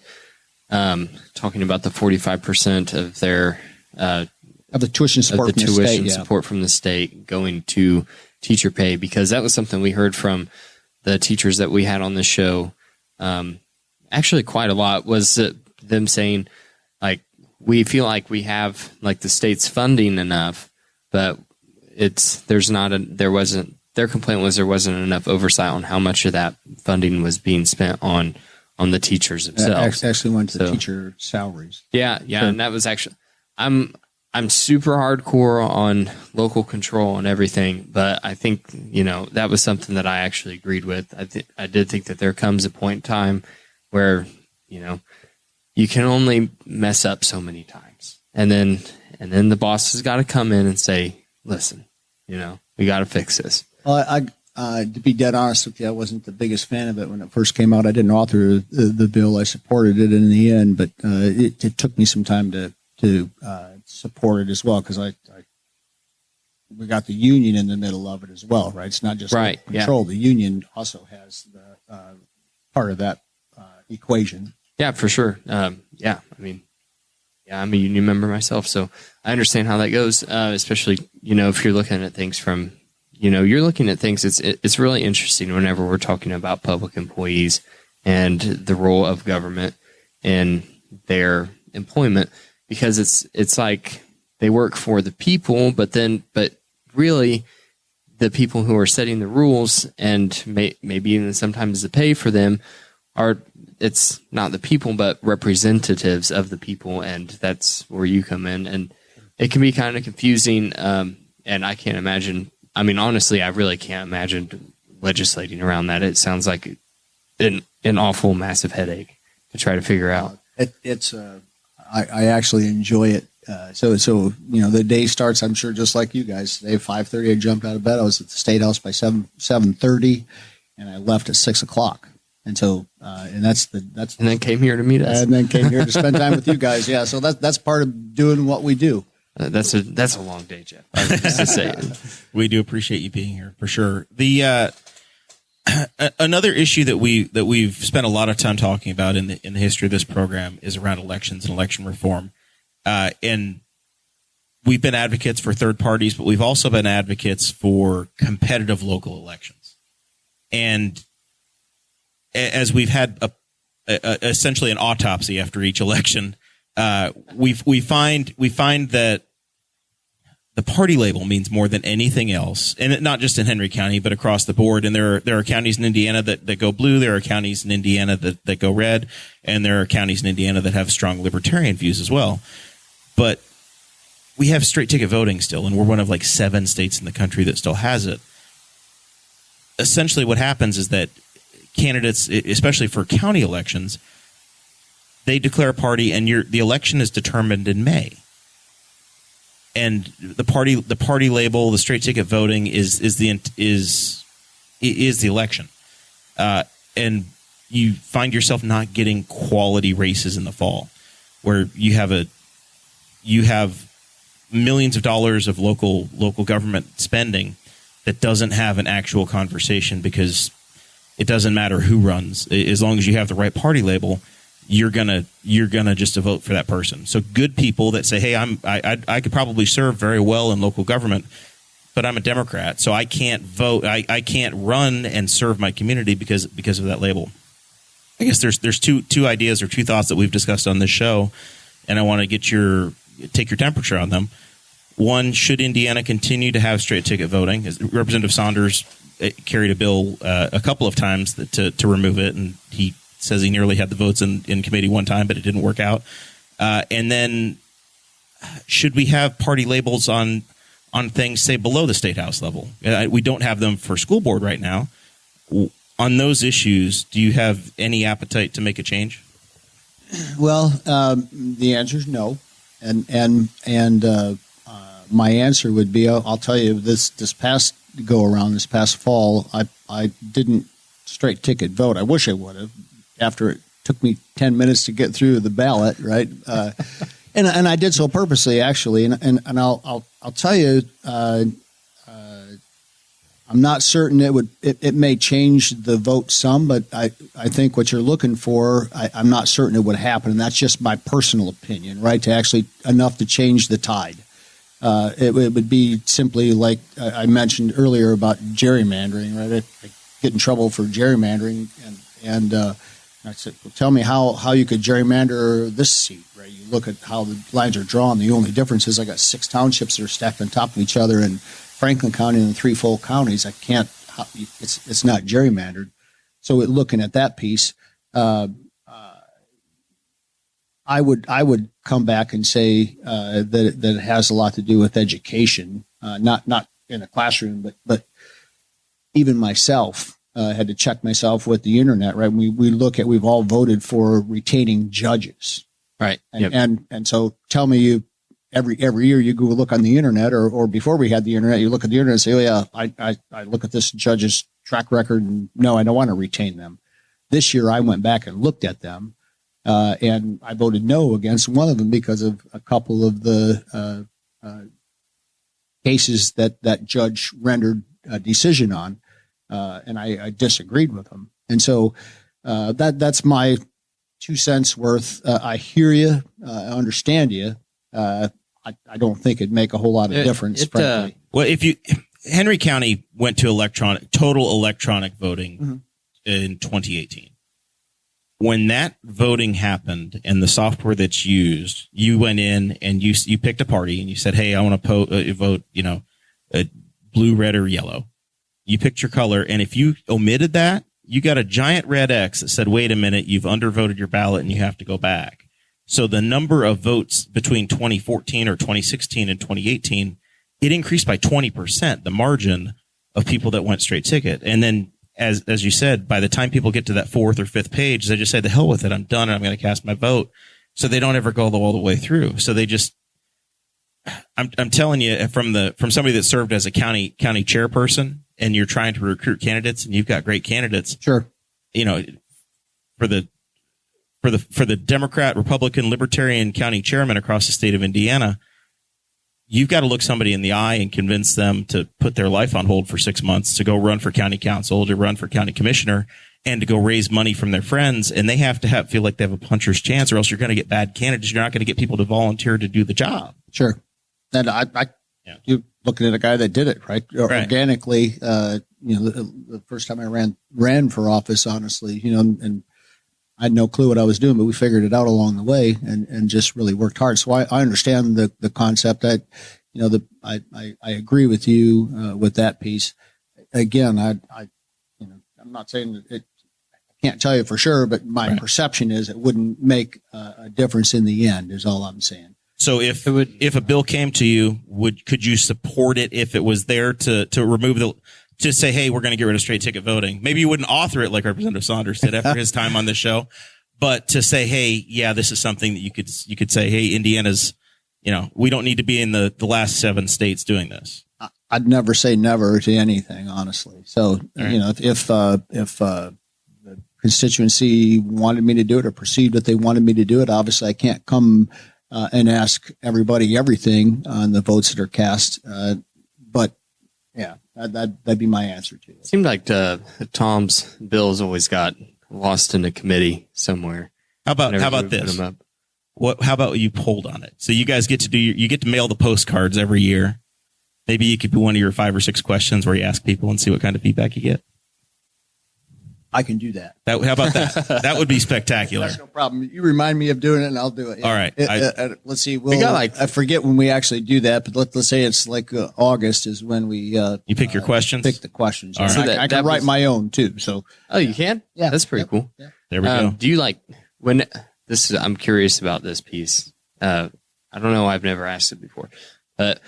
talking about the 45% of their
of the tuition support from the state,
support from the state going to teacher pay, because that was something we heard from the teachers that we had on the show. Actually, quite a lot was them saying, like, we feel like we have like the state's funding enough, but their complaint was there wasn't enough oversight on how much of that funding was being spent on the teachers themselves.
Actually went to the teacher salaries.
Yeah. Sure. And that was actually, I'm super hardcore on local control and everything, but I think, that was something that I actually agreed with. I did think that there comes a point in time where, you can only mess up so many times. And then the boss has got to come in and say, listen, we got to fix this.
Well, to be dead honest with you, I wasn't the biggest fan of it when it first came out. I didn't author the bill. I supported it in the end, but it took me some time to support it as well, because we got the union in the middle of it as well, right? It's not just
right,
control.
Yeah.
The union also has the part of that equation.
Yeah, for sure. I'm a union member myself, so I understand how that goes. Especially, if you're looking at things from, you're looking at things. It's really interesting whenever we're talking about public employees and the role of government in their employment, because it's like they work for the people, but really the people who are setting the rules and maybe even sometimes the pay for them it's not the people, but representatives of the people, and that's where you come in. And it can be kind of confusing, and I can't imagine. I mean, honestly, I really can't imagine legislating around that. It sounds like an awful, massive headache to try to figure out.
I actually enjoy it. So the day starts, I'm sure, just like you guys. Today, 5:30, I jumped out of bed. I was at the Statehouse by 7:30, and I left at 6:00. And so, and then
came here to meet us,
and then came here to spend time with you guys. Yeah, so that's part of doing what we do.
That's a long day, Jeff. I was just to say it.
We do appreciate you being here for sure. The another issue that we've spent a lot of time talking about in the history of this program is around elections and election reform, and we've been advocates for third parties, but we've also been advocates for competitive local elections, and as we've had essentially an autopsy after each election, we find that the party label means more than anything else, and not just in Henry County, but across the board. And there are counties in Indiana that go blue, there are counties in Indiana that go red, and there are counties in Indiana that have strong libertarian views as well. But we have straight ticket voting still, and we're one of like 7 states in the country that still has it. Essentially, what happens is that candidates, especially for county elections, they declare a party, and the election is determined in May. And the party label, the straight ticket voting is the election, and you find yourself not getting quality races in the fall, where you have millions of dollars of local government spending that doesn't have an actual conversation, because it doesn't matter who runs, as long as you have the right party label, you're gonna just to vote for that person. So good people that say, hey, I could probably serve very well in local government, but I'm a Democrat, so I can't vote. I can't run and serve my community because of that label. I guess there's two ideas or two thoughts that we've discussed on this show, and I want to take your temperature on them. One, should Indiana continue to have straight ticket voting? Representative Saunders carried a bill a couple of times to remove it, and he says he nearly had the votes in committee one time, but it didn't work out. And then, should we have party labels on things, say, below the Statehouse level? We don't have them for school board right now. on those issues, do you have any appetite to make a change?
Well, the answer is no, and my answer would be, I'll tell you, this past go around, this past fall, I didn't straight ticket vote. I wish I would have. After it took me 10 minutes to get through the ballot, right? And I did so purposely, actually. And I'll tell you, I'm not certain it may change the vote some, but I think what you're looking for, I'm not certain it would happen. And that's just my personal opinion, right? To actually enough to change the tide. It would be simply like I mentioned earlier about gerrymandering, right? I get in trouble for gerrymandering, and I said, well, tell me how you could gerrymander this seat, right? You look at how the lines are drawn. The only difference is I got 6 townships that are stacked on top of each other in Franklin County and 3 full counties. I can't. It's not gerrymandered. So looking at that piece, I would come back and say that it has a lot to do with education, not in a classroom, but even myself had to check myself with the internet. Right, we've all voted for retaining judges,
right?
And so tell me, every year you go look on the internet, or before we had the internet, you look at the internet and say, oh yeah, I look at this judge's track record, and no, I don't want to retain them. This year I went back and looked at them. And I voted no against one of them because of a couple of the cases that judge rendered a decision on, and I disagreed with them. And so that's my 2 cents worth. I hear you. I understand you. I don't think it'd make a whole lot of difference, frankly.
Well, Henry County went to total electronic voting in 2018. When that voting happened and the software that's used, you went in and you picked a party and you said, hey, I want to vote, blue, red, or yellow. You picked your color. And if you omitted that, you got a giant red X that said, wait a minute, you've undervoted your ballot and you have to go back. So the number of votes between 2014 or 2016 and 2018, it increased by 20%, the margin of people that went straight ticket. And then, as you said, by the time people get to that 4th or 5th page, they just say, the hell with it, I'm done, and I'm going to cast my vote. So they don't ever go all the way through. So they just, I'm telling you, from somebody that served as a county chairperson, and you're trying to recruit candidates, and you've got great candidates.
Sure.
For the Democrat, Republican, Libertarian county chairman across the state of Indiana, you've got to look somebody in the eye and convince them to put their life on hold for 6 months to go run for county council, to run for county commissioner, and to go raise money from their friends. And they have to feel like they have a puncher's chance, or else you're going to get bad candidates. You're not going to get people to volunteer to do the job.
Sure. And you're looking at a guy that did it, right? Organically. The first time I ran for office, honestly, and I had no clue what I was doing, but we figured it out along the way and just really worked hard. So I understand the concept. I agree with you with that piece. Again, I'm not saying that I can't tell you for sure, but my perception is it wouldn't make a difference in the end. Is all I'm saying.
So if a bill came to you, could you support it if it was there to remove to say, hey, we're going to get rid of straight ticket voting? Maybe you wouldn't author it like Representative Saunders did after his time on this show, but to say, hey, yeah, this is something that you could say, hey, Indiana's, we don't need to be in the last 7 states doing this.
I'd never say never to anything, honestly. So, if the constituency wanted me to do it or perceived that they wanted me to do it, obviously I can't come and ask everybody everything on the votes that are cast. But yeah, that'd be my answer to it.
It seemed like Tom's bills always got lost in a committee somewhere.
How about this? How about you polled on it? So you guys get to mail the postcards every year. Maybe you could do one of your 5 or 6 questions where you ask people and see what kind of feedback you get.
I can do that.
How about that? That would be spectacular.
That's no problem. You remind me of doing it, and I'll do it. Yeah.
All right.
Let's see. I forget when we actually do that, but let's say it's like August is when we.
You pick your questions.
Pick the questions.
All right.
So I can write my own too. So.
Oh, you can?
Yeah,
that's pretty cool.
Yeah.
There we go.
Do you I'm curious about this piece. I don't know. I've never asked it before, but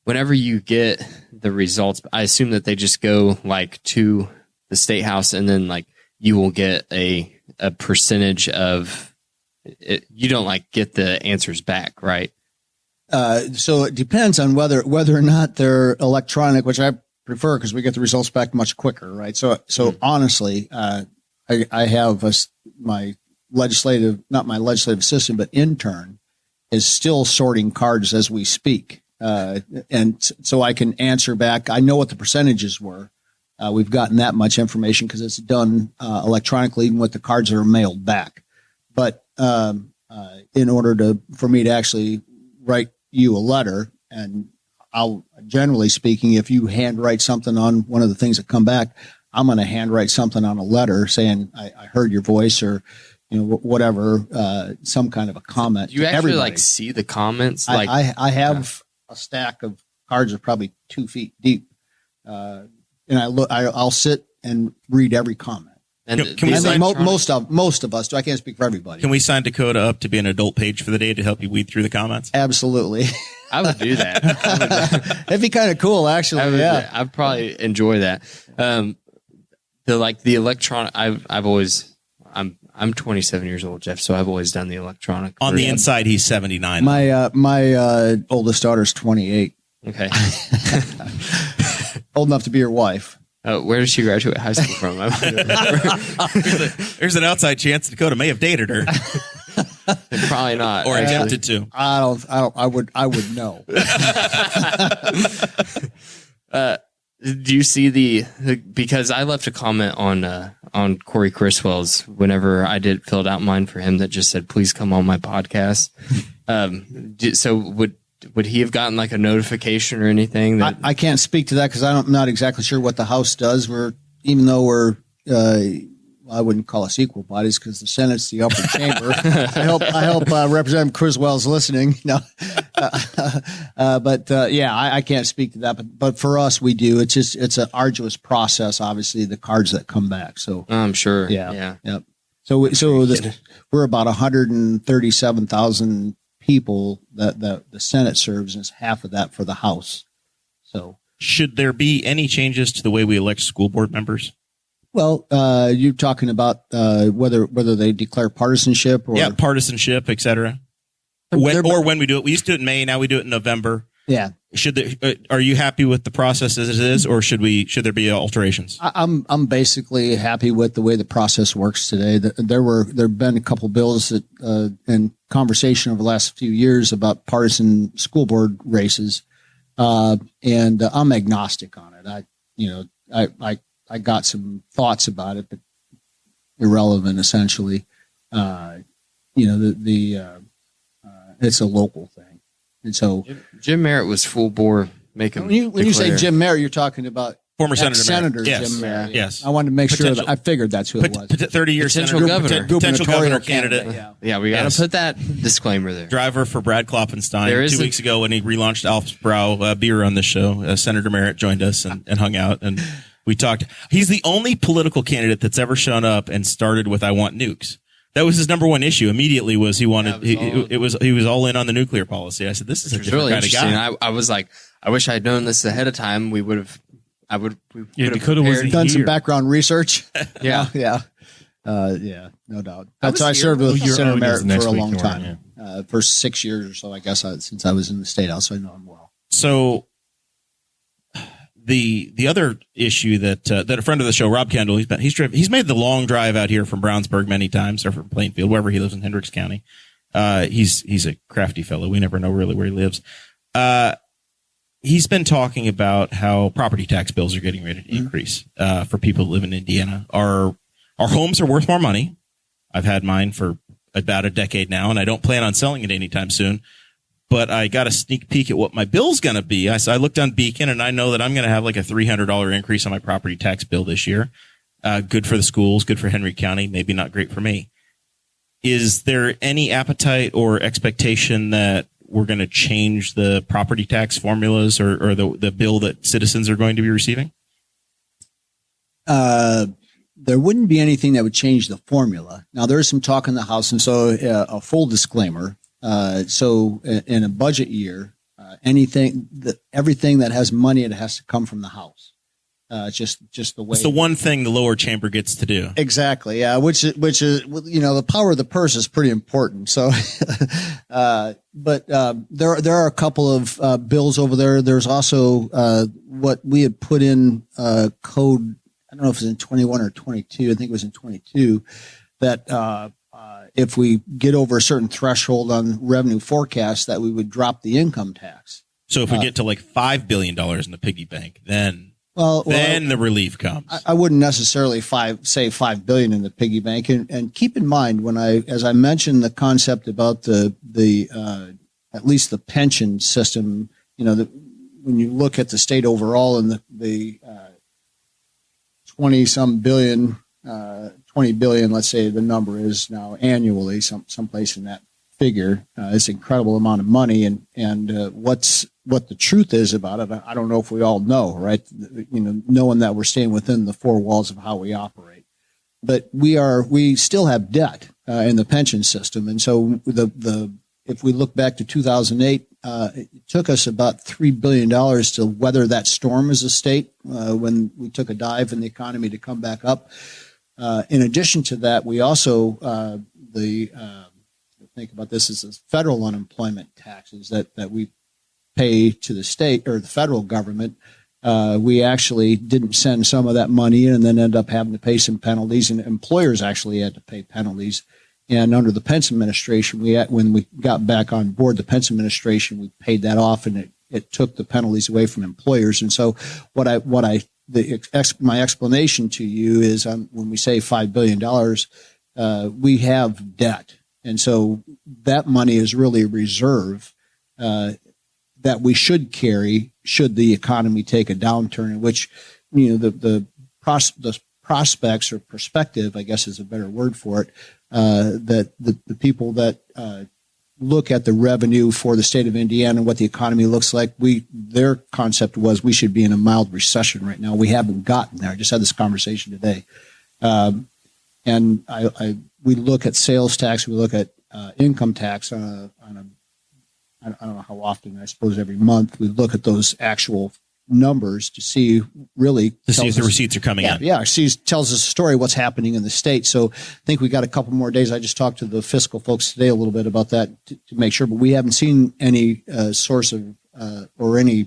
whenever you get the results, I assume that they just go like to the Statehouse, and then like you will get a percentage of it. You don't like get the answers back, right?
So it depends on whether or not they're electronic, which I prefer because we get the results back much quicker, right? So honestly, I have not my legislative assistant, but intern is still sorting cards as we speak. And so I can answer back. I know what the percentages were. We've gotten that much information because it's done electronically, even with the cards that are mailed back. But in order for me to actually write you a letter, and I'll generally speaking, if you handwrite something on one of the things that come back, I'm going to handwrite something on a letter saying I heard your voice, or whatever, some kind of a comment.
Do you actually like see the comments? Like
I have a stack of cards that are probably 2 feet deep, and I'll sit and read every comment.
And can we
sign most of us do. I can't speak for everybody.
Can we sign Dakota up to be an adult page for the day to help you weed through the comments?
Absolutely.
I would do that.
That'd be kind of cool, actually.
I'd probably enjoy that. The electronic. I'm 27 years old, Jeff. So I've always done the electronic.
On the inside, he's 79.
My oldest daughter's 28.
Okay.
Old enough to be your wife.
Where did she graduate high school from?
There's an outside chance Dakota may have dated her,
probably not,
or attempted to.
I would know.
Do you see because I left a comment on Corey Criswell's whenever I filled out mine for him that just said, "Please come on my podcast." So would he have gotten like a notification or anything?
I can't speak to that because I'm not exactly sure what the House does. Even though we're, I wouldn't call us equal bodies because the Senate's the upper chamber. I hope Representative Criswell's listening. No, I can't speak to that. But for us, we do. It's an arduous process. Obviously, the cards that come back. So
I'm sure.
Yeah. So we're about 137,000 people that the Senate serves, and it's half of that for the House. So
should there be any changes to the way we elect school board members?
Well, you're talking about whether they declare partisanship or
partisanship, et cetera. When we do it. We used to do it in May. Now we do it in November.
Yeah.
Are you happy with the process as it is, or should there be alterations?
I'm basically happy with the way the process works today. There've been a couple bills that in conversation over the last few years about partisan school board races, and I'm agnostic on it. I got some thoughts about it, but irrelevant essentially. It's a local thing. And so
Jim Merritt was full bore making.
When you say Jim Merritt, you're talking about
former Senator
Jim Merritt.
Yes.
I wanted to make sure that I figured that's who it was.
30-year
potential governor.
Potential governor candidate.
Yeah, we got to put that disclaimer there.
Driver for Brad Klopfenstein. 2 weeks ago when he relaunched Alf's Brow beer on the show, Senator Merritt joined us and hung out, and we talked. He's the only political candidate that's ever shown up and started with "I want nukes." That was his number one issue. Immediately was he wanted. He was all in on the nuclear policy. I said, "This is a different
really
kind of guy."
I was like, I wish I had known this ahead of time. We would have.
Dakota was
done some background research.
Yeah,
no doubt. That's why I served with Senator Merritt for a long time, for 6 years or so. I guess since I was in the Statehouse, so I know him well.
So the other issue that a friend of the show, Rob Kendall, he's made the long drive out here from Brownsburg many times, or from Plainfield, wherever he lives in Hendricks County. He's a crafty fellow. We never know really where he lives. He's been talking about how property tax bills are getting ready to increase for people who live in Indiana. Our homes are worth more money. I've had mine for about a decade now, and I don't plan on selling it anytime soon. But I got a sneak peek at what my bill's going to be. So I looked on Beacon, and I know that I'm going to have like a $300 increase on my property tax bill this year. Good for the schools, good for Henry County, maybe not great for me. Is there any appetite or expectation that we're going to change the property tax formulas or the bill that citizens are going to be receiving?
There wouldn't be anything that would change the formula. Now, there is some talk in the House, and so a full disclaimer. So in a budget year, everything that has money, it has to come from the House. Just the way
It's the one thing the lower chamber gets to do.
Exactly. Yeah. Which is, the power of the purse is pretty important. So, but there are a couple of bills over there. There's also what we had put in code. I don't know if it was in 21 or 22. I think it was in 22 that if we get over a certain threshold on revenue forecast, that we would drop the income tax.
So if we get to like $5 billion in the piggy bank, then the relief comes.
I wouldn't necessarily say $5 billion in the piggy bank, and keep in mind as I mentioned the concept about the at least the pension system. When you look at the state overall and the 20 billion, let's say the number is now annually, someplace in that figure, it's an incredible amount of money, and what the truth is about it, I don't know if we all know, right? Knowing that we're staying within the four walls of how we operate, but we still have debt in the pension system, and so if we look back to 2008, it took us about $3 billion to weather that storm as a state when we took a dive in the economy to come back up. In addition to that, we also think about this as the federal unemployment taxes that we pay to the state or the federal government. We actually didn't send some of that money in and then ended up having to pay some penalties, and employers actually had to pay penalties. And under the Pence administration, when we got back on board the Pence administration, we paid that off, and it took the penalties away from employers. And so my explanation to you is when we say $5 billion, we have debt. And so that money is really a reserve that we should carry should the economy take a downturn, in which, the prospects or perspective, I guess is a better word for it, that the people that look at the revenue for the state of Indiana and what the economy looks like, their concept was we should be in a mild recession right now. We haven't gotten there. I just had this conversation today. And we look at sales tax, we look at income tax on I don't know how often, I suppose every month, we look at those actual numbers to see if
the receipts are coming in.
Yeah, tells us a story what's happening in the state. So I think we got a couple more days. I just talked to the fiscal folks today a little bit about that to make sure, but we haven't seen any source of or any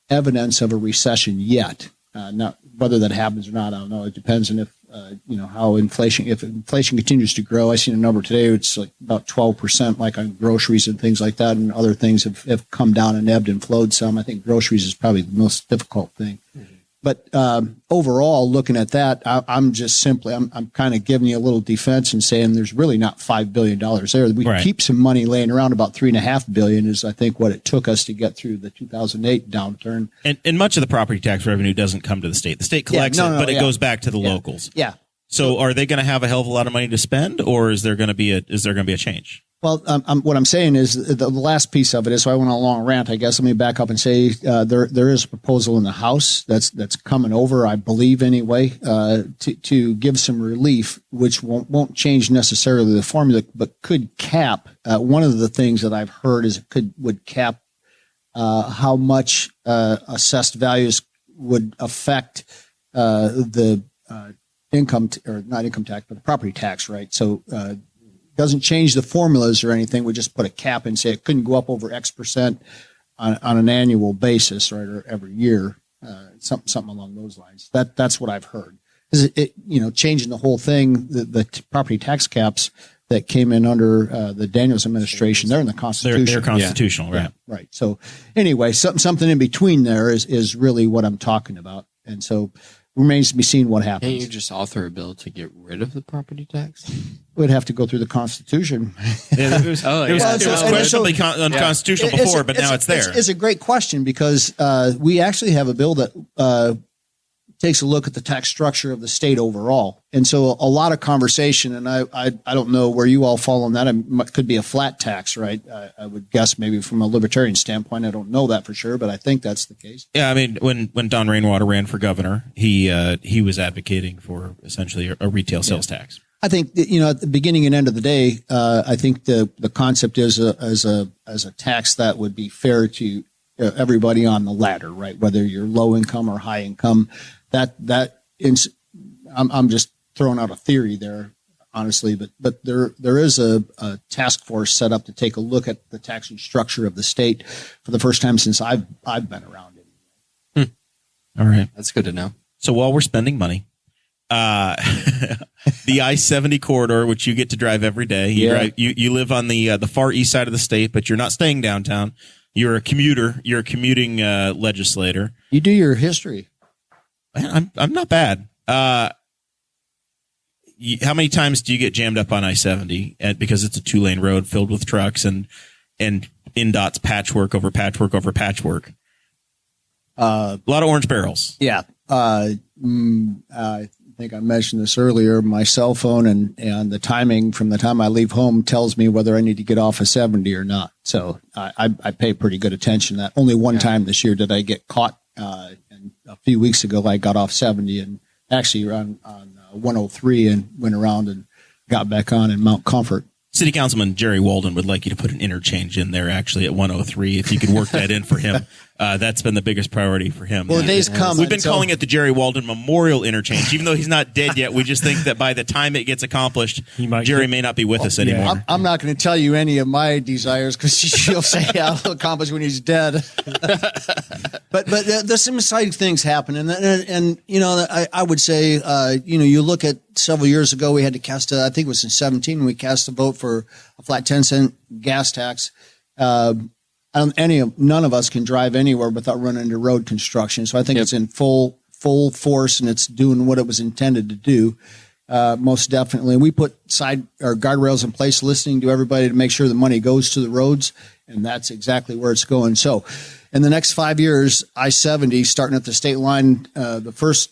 evidence of a recession yet. Now, whether that happens or not, I don't know. It depends on if if inflation continues to grow. I seen a number today. It's like about 12%, like on groceries and things like that, and other things have come down and ebbed and flowed some. I think groceries is probably the most difficult thing. Mm-hmm. But overall, looking at that, I'm kind of giving you a little defense and saying there's really not $5 billion there. We keep some money laying around. About $3.5 billion is, I think, what it took us to get through the 2008 downturn. And much
of the property tax revenue doesn't come to the state. The state collects it
it
goes back to the locals.
Yeah.
So are they going to have a hell of a lot of money to spend, or is there going to be a change?
Well, what I'm saying is the last piece of it is, so I went on a long rant, I guess. Let me back up and say there is a proposal in the House that's coming over, I believe anyway, to give some relief, which won't change necessarily the formula, but could cap. One of the things that I've heard is would cap how much assessed values would affect the not income tax, but the property tax, right? So doesn't change the formulas or anything. We just put a cap and say it couldn't go up over X percent on an annual basis, right, or every year, something along those lines. That's what I've heard. Changing the whole thing, the property tax caps that came in under the Daniels administration, they're in the Constitution.
They're constitutional, right?
Yeah, right. So anyway, something in between there is really what I'm talking about, and so remains to be seen what happens.
Can't you just author a bill to get rid of the property tax?
We'd have to go through the Constitution.
It was questionably unconstitutional before, but now it's there.
It's a great question because we actually have a bill that takes a look at the tax structure of the state overall. And so a lot of conversation, and I don't know where you all fall on that. It could be a flat tax, right? I would guess maybe from a libertarian standpoint. I don't know that for sure, but I think that's the case.
Yeah, I mean, when Don Rainwater ran for governor, he was advocating for essentially a retail sales tax.
I think that, at the beginning and end of the day, I think the concept is as a tax that would be fair to everybody on the ladder, right? Whether you're low income or high income, I'm just throwing out a theory there, honestly, but there is a task force set up to take a look at the taxing structure of the state for the first time since I've been around it.
All right.
That's good to know.
So while we're spending money, the I-70 corridor, which you get to drive every day, you live on the far east side of the state, but you're not staying downtown. You're a commuter. You're a commuting legislator.
You do your history.
I'm not bad. How many times do you get jammed up on I-70 because it's a 2-lane road filled with trucks and NDOT's patchwork over patchwork over patchwork? A lot of orange barrels.
Yeah. I think I mentioned this earlier. My cell phone and the timing from the time I leave home tells me whether I need to get off of 70 or not. So I pay pretty good attention to that. Only one time this year did I get caught. And a few weeks ago, I got off 70 and actually on 103 and went around and got back on in Mount Comfort.
City Councilman Jerry Walden would like you to put an interchange in there actually at 103 if you could work that in for him. That's been the biggest priority for him.
Well, the day's come.
We've been calling it the Jerry Walden Memorial Interchange. Even though he's not dead yet, we just think that by the time it gets accomplished, Jerry may not be with us anymore.
I'm not going to tell you any of my desires because she'll say I'll accomplish when he's dead. but there's some exciting things happening. And you know, I would say, you look at several years ago, we had to cast I think it was in 2017, we cast a vote for a flat 10-cent gas tax. None of us can drive anywhere without running into road construction. So I think it's in full force and it's doing what it was intended to do. Most definitely. We put side or guardrails in place, listening to everybody to make sure the money goes to the roads. And that's exactly where it's going. So in the next 5 years, I-70 starting at the state line, the first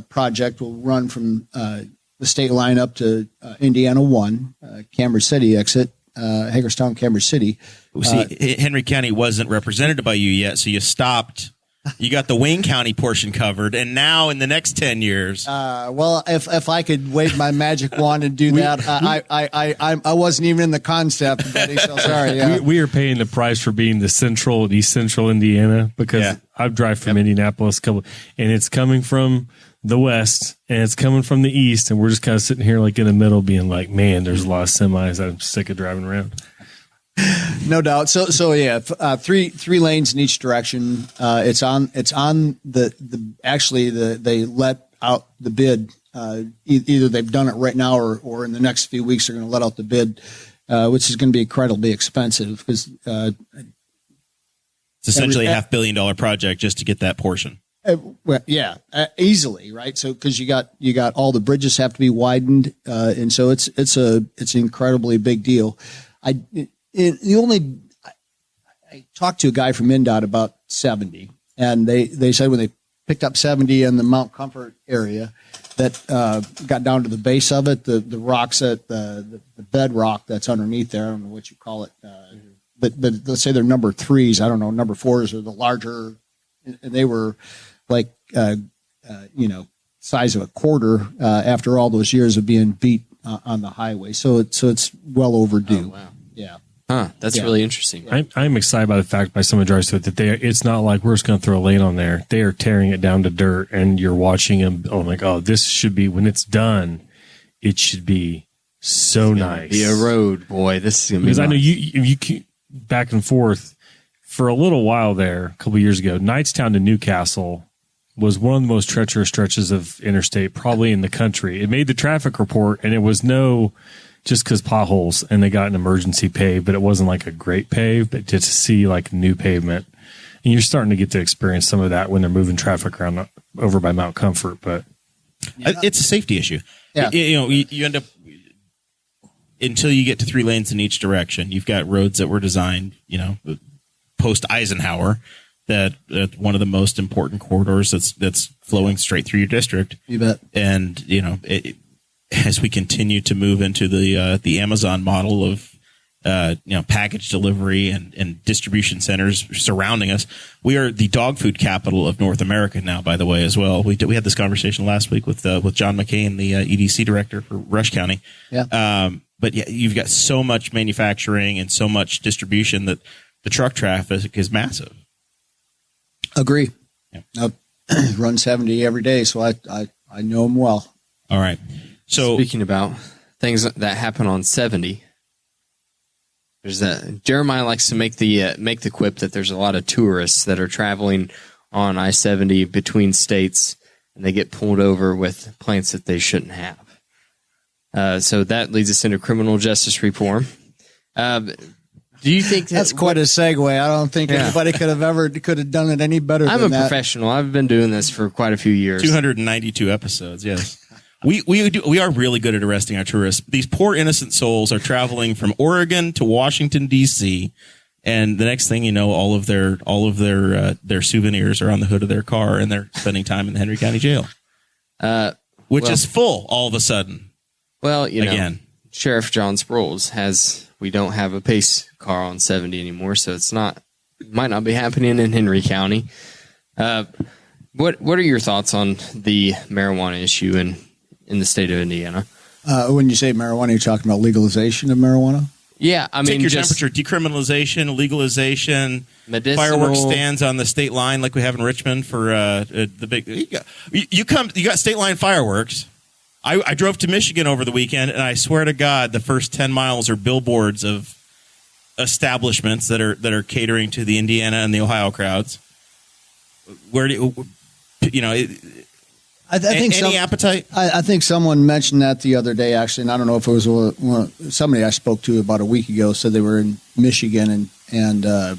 project will run from the state line up to Indiana 1, Cambridge City exit, Hagerstown, Cambridge City.
See, Henry County wasn't represented by you yet, so you stopped. You got the Wayne County portion covered, and now in the next 10 years.
Well, if I could wave my magic wand and do that, I wasn't even in the concept, buddy, so sorry. Yeah.
We are paying the price for being the central and east central Indiana because I drive from Indianapolis, and it's coming from the west and it's coming from the east, and we're just kind of sitting here like in the middle being like, man, there's a lot of semis. I'm sick of driving around.
No doubt. So yeah, three lanes in each direction. It's on they let out the bid. Either they've done it right now or in the next few weeks they're going to let out the bid, which is going to be incredibly expensive because
it's essentially a $500 million project just to get that portion.
Easily, right? So because you got all the bridges have to be widened, and so it's an incredibly big deal. I talked to a guy from MnDOT about 70, and they said when they picked up 70 in the Mount Comfort area, that got down to the base of it, the rocks at the bedrock that's underneath there. I don't know what you call it, but let's say they're number 3s. I don't know, number 4s are the larger, and they were like size of a quarter after all those years of being beat on the highway. So it's well overdue.
Oh, wow.
Yeah.
Huh. That's really interesting.
I'm excited by the fact by someone drives to it that it's not like we're just going to throw a lane on there. They are tearing it down to dirt, and you're watching them. Oh my God, this should be, when it's done, it should be so nice.
Be a road, boy. This is going to be
because
nice.
I know you keep back and forth for a little while there, a couple of years ago. Knightstown to Newcastle was one of the most treacherous stretches of interstate probably in the country. It made the traffic report, and it was just because potholes, and they got an emergency pave, but it wasn't like a great pave, but just to see like new pavement. And you're starting to get to experience some of that when they're moving traffic around over by Mount Comfort. But
it's a safety issue.
Yeah.
You end up, until you get to 3 lanes in each direction, you've got roads that were designed, post Eisenhower, that one of the most important corridors that's flowing straight through your district.
You bet.
And as we continue to move into the Amazon model of package delivery and distribution centers surrounding us, we are the dog food capital of North America now. By the way, as well, we had this conversation last week with John McCain, the EDC director for Rush County.
Yeah.
But yeah, you've got so much manufacturing and so much distribution that the truck traffic is massive.
Agree.
Yeah.
Run 70 every day, so I know them well.
All right. So
speaking about things that happen on 70, there's Jeremiah likes to make the quip that there's a lot of tourists that are traveling on I-70 between states, and they get pulled over with plants that they shouldn't have. So that leads us into criminal justice reform. Do you think
that's quite a segue? I don't think anybody could have done it any better.
I'm
than
a professional. I've been doing this for quite a few years.
292 episodes. Yes, we are really good at arresting our tourists. These poor innocent souls are traveling from Oregon to Washington D.C., and the next thing you know, all of their souvenirs are on the hood of their car, and they're spending time in the Henry County Jail, which is full all of a sudden.
Well,
again,
Sheriff John Sproles we don't have a pace car on 70 anymore, so might not be happening in Henry County. What are your thoughts on the marijuana issue in the state of Indiana?
When you say marijuana, you're talking about legalization of marijuana?
Yeah, I mean,
take your temperature, decriminalization, legalization, fireworks stands on the state line like we have in Richmond for the big. You got state line fireworks. I drove to Michigan over the weekend, and I swear to God, the first 10 miles are billboards of establishments that are catering to the Indiana and the Ohio crowds. Where do I think any appetite?
I think someone mentioned that the other day, actually, and I don't know if it was somebody I spoke to about a week ago said they were in Michigan, and I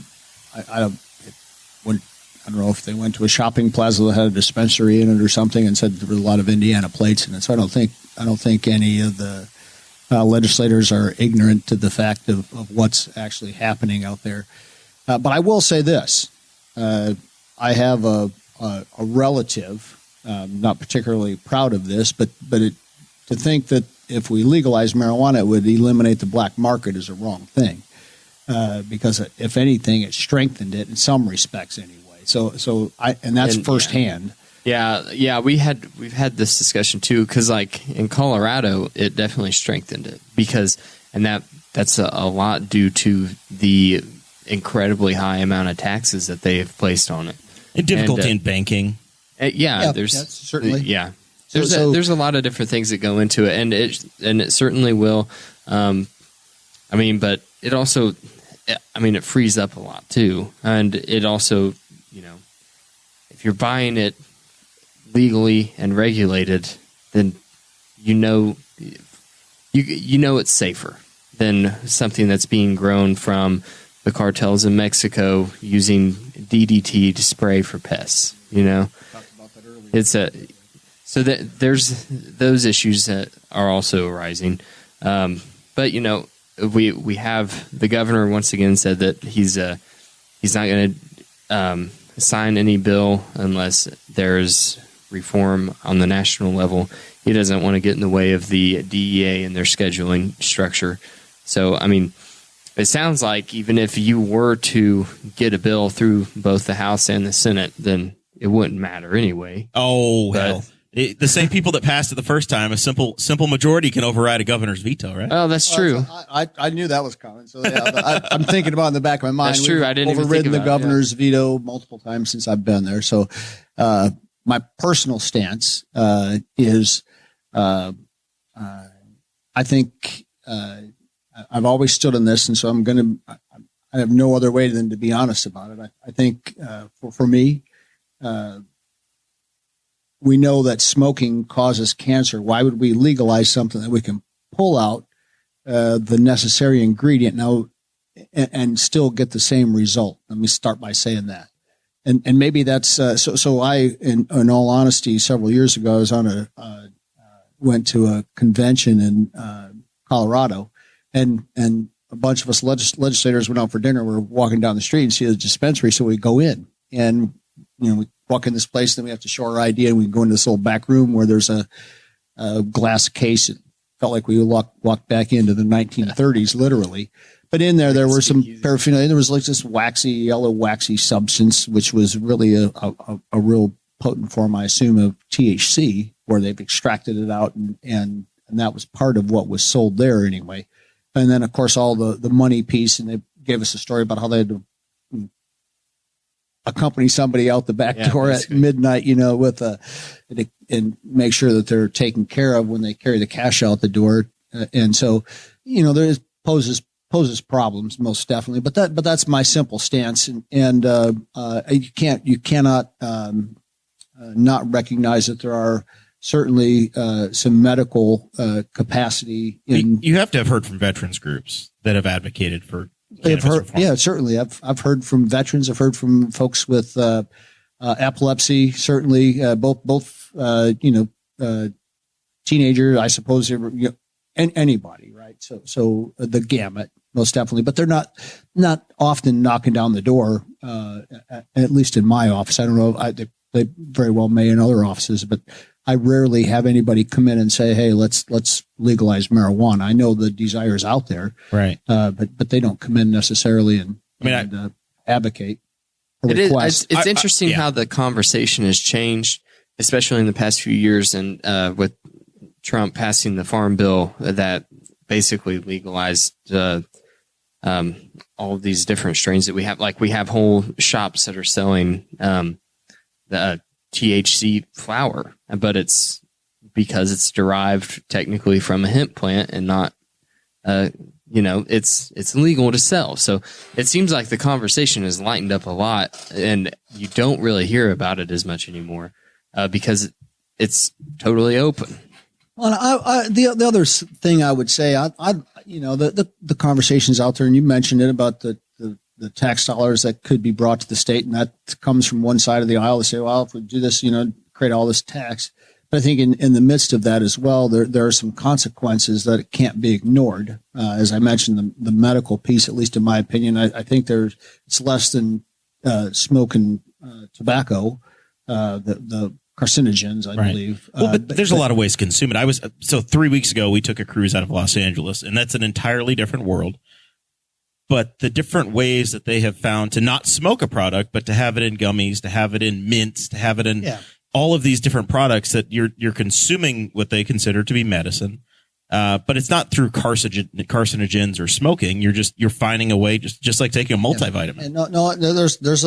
don't know if they went to a shopping plaza that had a dispensary in it or something, and said there were a lot of Indiana plates in it. So I don't think any of the legislators are ignorant to the fact of what's actually happening out there. But I will say this: I have a relative, not particularly proud of this, but to think that if we legalize marijuana, it would eliminate the black market is a wrong thing, because if anything, it strengthened it in some respects anyway. And that's firsthand.
Yeah, we've had this discussion too, because like in Colorado, it definitely strengthened it that's a lot due to the incredibly high amount of taxes that they have placed on it.
And difficulty in banking.
There's
certainly
there's a lot of different things that go into it, and it certainly will. But it also, it frees up a lot too, and it also. If you're buying it legally and regulated, then it's safer than something that's being grown from the cartels in Mexico using DDT to spray for pests.
Talked about that earlier.
There's those issues that are also arising, but we have the governor once again said that he's not going to sign any bill unless there's reform on the national level. He doesn't want to get in the way of the DEA and their scheduling structure. So, it sounds like even if you were to get a bill through both the House and the Senate, then it wouldn't matter anyway.
Oh, hell. The same people that passed it the first time, a simple majority can override a governor's veto, right?
Oh, that's true.
I knew that was coming. So I'm thinking about it in the back of my mind.
That's true. I didn't even think
overridden
about
the governor's veto multiple times since I've been there. So my personal stance is I think I've always stood on this, and so I have no other way than to be honest about it. I think for me, we know that smoking causes cancer. Why would we legalize something that we can pull out the necessary ingredient now and still get the same result? Let me start by saying that. And maybe that's so I, in all honesty, several years ago, I was on went to a convention in Colorado, and a bunch of us legislators went out for dinner. We're walking down the street and see a dispensary, so we go in, and we walk in this place, then we have to show our ID, and we go into this little back room where there's a glass case. It felt like we walked back into the 1930s, literally. But in there were some paraphernalia. There was like this yellow waxy substance, which was really a real potent form, I assume, of THC, where they've extracted it out, and that was part of what was sold there anyway. And then, of course, all the money piece, and they gave us a story about how they had to accompany somebody out the back door
basically.
at midnight, with and make sure that they're taken care of when they carry the cash out the door. And so, there poses problems most definitely, but that's my simple stance. And you cannot not recognize that there are certainly some medical capacity in.
You have to have heard from veterans groups that have advocated for.
I've heard, certainly. I've heard from veterans. I've heard from folks with epilepsy. Certainly, both teenager, I suppose, anybody, right? So the gamut, most definitely. But they're not often knocking down the door. At least in my office, I don't know. They very well may in other offices, but I rarely have anybody come in and say, "Hey, let's legalize marijuana." I know the desire is out there,
right?
But they don't come in necessarily and advocate.
It's interesting how the conversation has changed, especially in the past few years, and with Trump passing the farm bill that basically legalized all of these different strains that we have. Like we have whole shops that are selling the THC flower, but it's because it's derived technically from a hemp plant and not, it's legal to sell. So it seems like the conversation has lightened up a lot, and you don't really hear about it as much anymore because it's totally open.
Well, the other thing I would say, the conversations out there, and you mentioned it about the tax dollars that could be brought to the state, and that comes from one side of the aisle. They say, well, if we do this, create all this tax. But I think in the midst of that as well, there are some consequences that can't be ignored. As I mentioned, the medical piece, at least in my opinion, I think it's less than smoking tobacco, the carcinogens, I believe.
Well, but there's a lot of ways to consume it. So 3 weeks ago, we took a cruise out of Los Angeles, and that's an entirely different world. But the different ways that they have found to not smoke a product, but to have it in gummies, to have it in mints, to have it in all of these different products that you're consuming what they consider to be medicine. But it's not through carcinogens or smoking. You're finding a way, just like taking a multivitamin.
And no, there's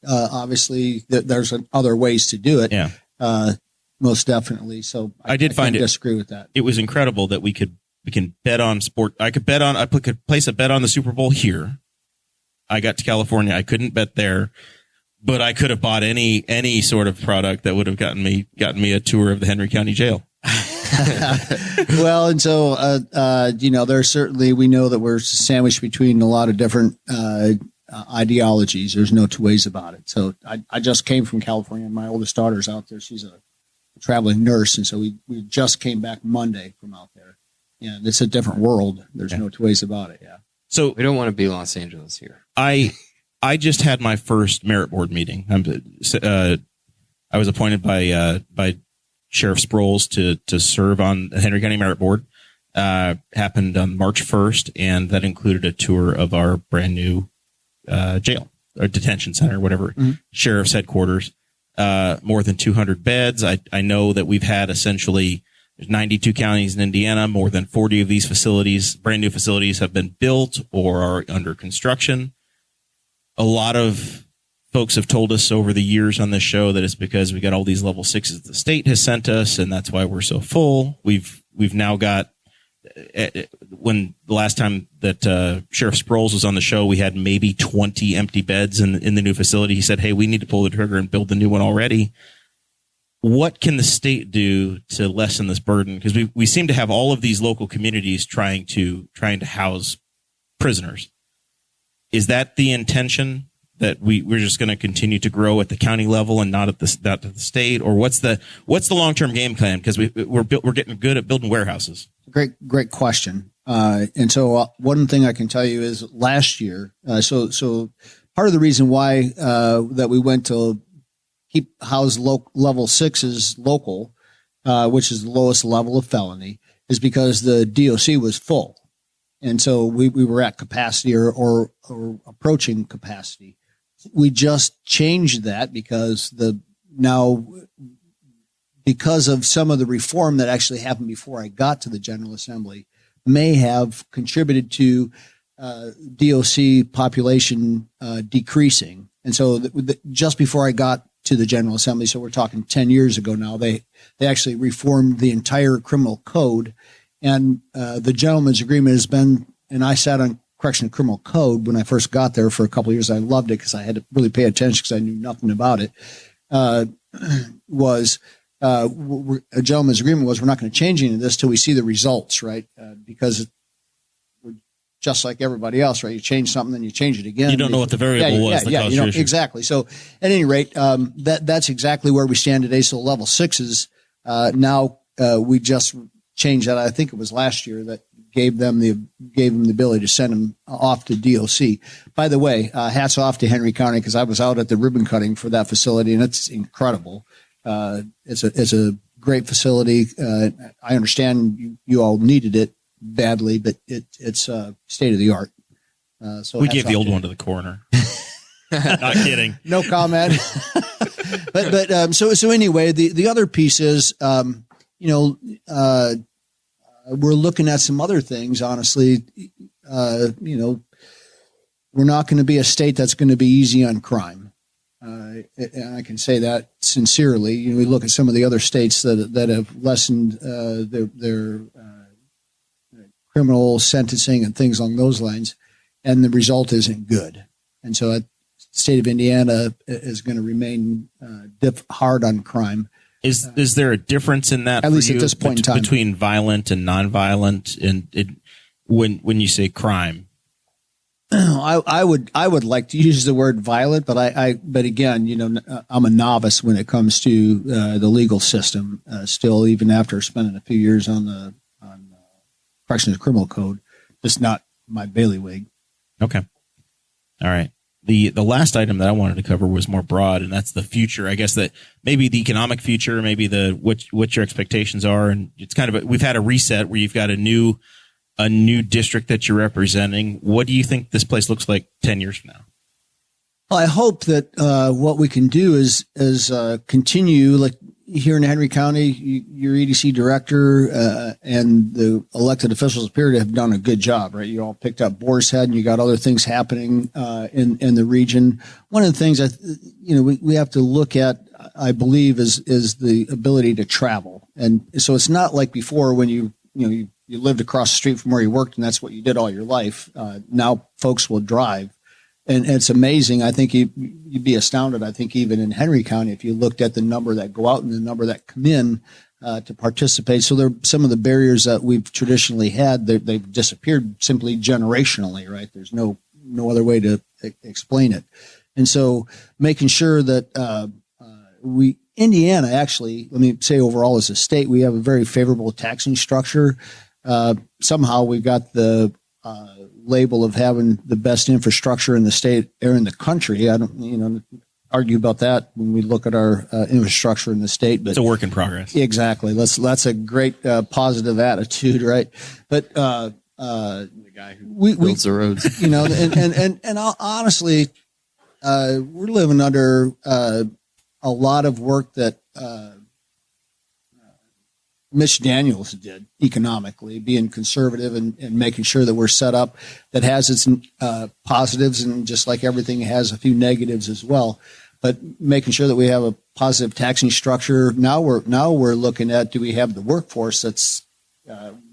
obviously there's other ways to do it.
Yeah.
Most definitely. So
I
disagree with that.
It was incredible that we can bet on sport. I could place a bet on the Super Bowl here. I got to California. I couldn't bet there, but I could have bought any sort of product that would have gotten me a tour of the Henry County Jail.
Well, and so, there's certainly, we know that we're sandwiched between a lot of different, ideologies. There's no two ways about it. So I just came from California, and my oldest daughter's out there. She's a traveling nurse. And so we just came back Monday from out there. Yeah, it's a different world. There's no two ways about it. Yeah.
So
we don't want to be Los Angeles here.
I just had my first merit board meeting. I was appointed by Sheriff Sproles to serve on the Henry County Merit Board. Happened on March 1st, and that included a tour of our brand new jail or detention center, whatever, sheriff's headquarters. More than 200 beds. I know that we've had essentially. There's 92 counties in Indiana. More than 40 of these facilities, brand new facilities, have been built or are under construction. A lot of folks have told us over the years on this show that it's because we got all these level 6s the state has sent us, and that's why we're so full. We've now got, when the last time that Sheriff Sproles was on the show, we had maybe 20 empty beds in the new facility. He said, "Hey, we need to pull the trigger and build the new one already." What can the state do to lessen this burden? Because we seem to have all of these local communities trying to house prisoners. Is that the intention, that we're just going to continue to grow at the county level and not at the state? Or what's the long-term game plan? Because we're getting good at building warehouses.
Great question. And so one thing I can tell you is last year. So part of the reason why that we went to house level 6s local, which is the lowest level of felony, is because the DOC was full. And so we were at capacity or approaching capacity. We just changed that because of some of the reform that actually happened before I got to the General Assembly may have contributed to DOC population decreasing. And so just before I got to the General Assembly, so we're talking 10 years ago now, they actually reformed the entire criminal code. And the gentleman's agreement has been, and I sat on Correction and Criminal Code when I first got there for a couple of years. I loved it because I had to really pay attention because I knew nothing about it. A gentleman's agreement was we're not going to change any of this till we see the results, right? Because we're just like everybody else, right? You change something, then you change it again.
You don't know what the variable was that caused your issue.
Exactly. So at any rate, that's exactly where we stand today. So level 6s, now we just changed that. I think it was last year that gave them the ability to send them off to DOC. By the way, hats off to Henry County because I was out at the ribbon cutting for that facility, and it's incredible. It's a great facility. I understand you all needed it badly, but it's state of the art. So
we gave the old one to the coroner. Not kidding.
No comment. but so anyway, the other piece is, we're looking at some other things, honestly. We're not going to be a state that's going to be easy on crime. And I can say that sincerely. We look at some of the other states that have lessened their criminal sentencing and things along those lines, and the result isn't good. And so the state of Indiana is going to remain hard on crime.
Is there a difference in that,
at least at this point in time,
between violent and nonviolent? And when you say crime,
I would like to use the word violent, but but again, I'm a novice when it comes to the legal system. Still, even after spending a few years on Corrections and Criminal Code, just not my bailiwick.
Okay, all right. The last item that I wanted to cover was more broad, and that's the future. I guess that maybe the economic future, maybe what your expectations are, and it's kind of we've had a reset where you've got a new district that you're representing. What do you think this place looks like 10 years from now?
Well, I hope that what we can do is continue, like here in Henry County, your EDC director and the elected officials up here have done a good job, right? You all picked up Boar's Head, and you got other things happening in the region. One of the things that we have to look at, I believe, is the ability to travel, and so it's not like before when you lived across the street from where you worked, and that's what you did all your life. Now folks will drive. And it's amazing. I think you'd be astounded. I think even in Henry County, if you looked at the number that go out and the number that come in to participate. So there are some of the barriers that we've traditionally had. They've disappeared simply generationally, right? There's no other way to explain it. And so making sure that Indiana actually, let me say overall as a state, we have a very favorable taxing structure. Somehow we've got the label of having the best infrastructure in the state or in the country. I don't, argue about that when we look at our infrastructure in the state. But
it's a work in progress.
Exactly. That's a great positive attitude, right? But the
guy who builds the roads,
and honestly, we're living under a lot of work that Mitch Daniels did economically, being conservative and making sure that we're set up that has its positives, and just like everything has a few negatives as well. But making sure that we have a positive taxing structure. Now we're looking at, do we have the workforce that's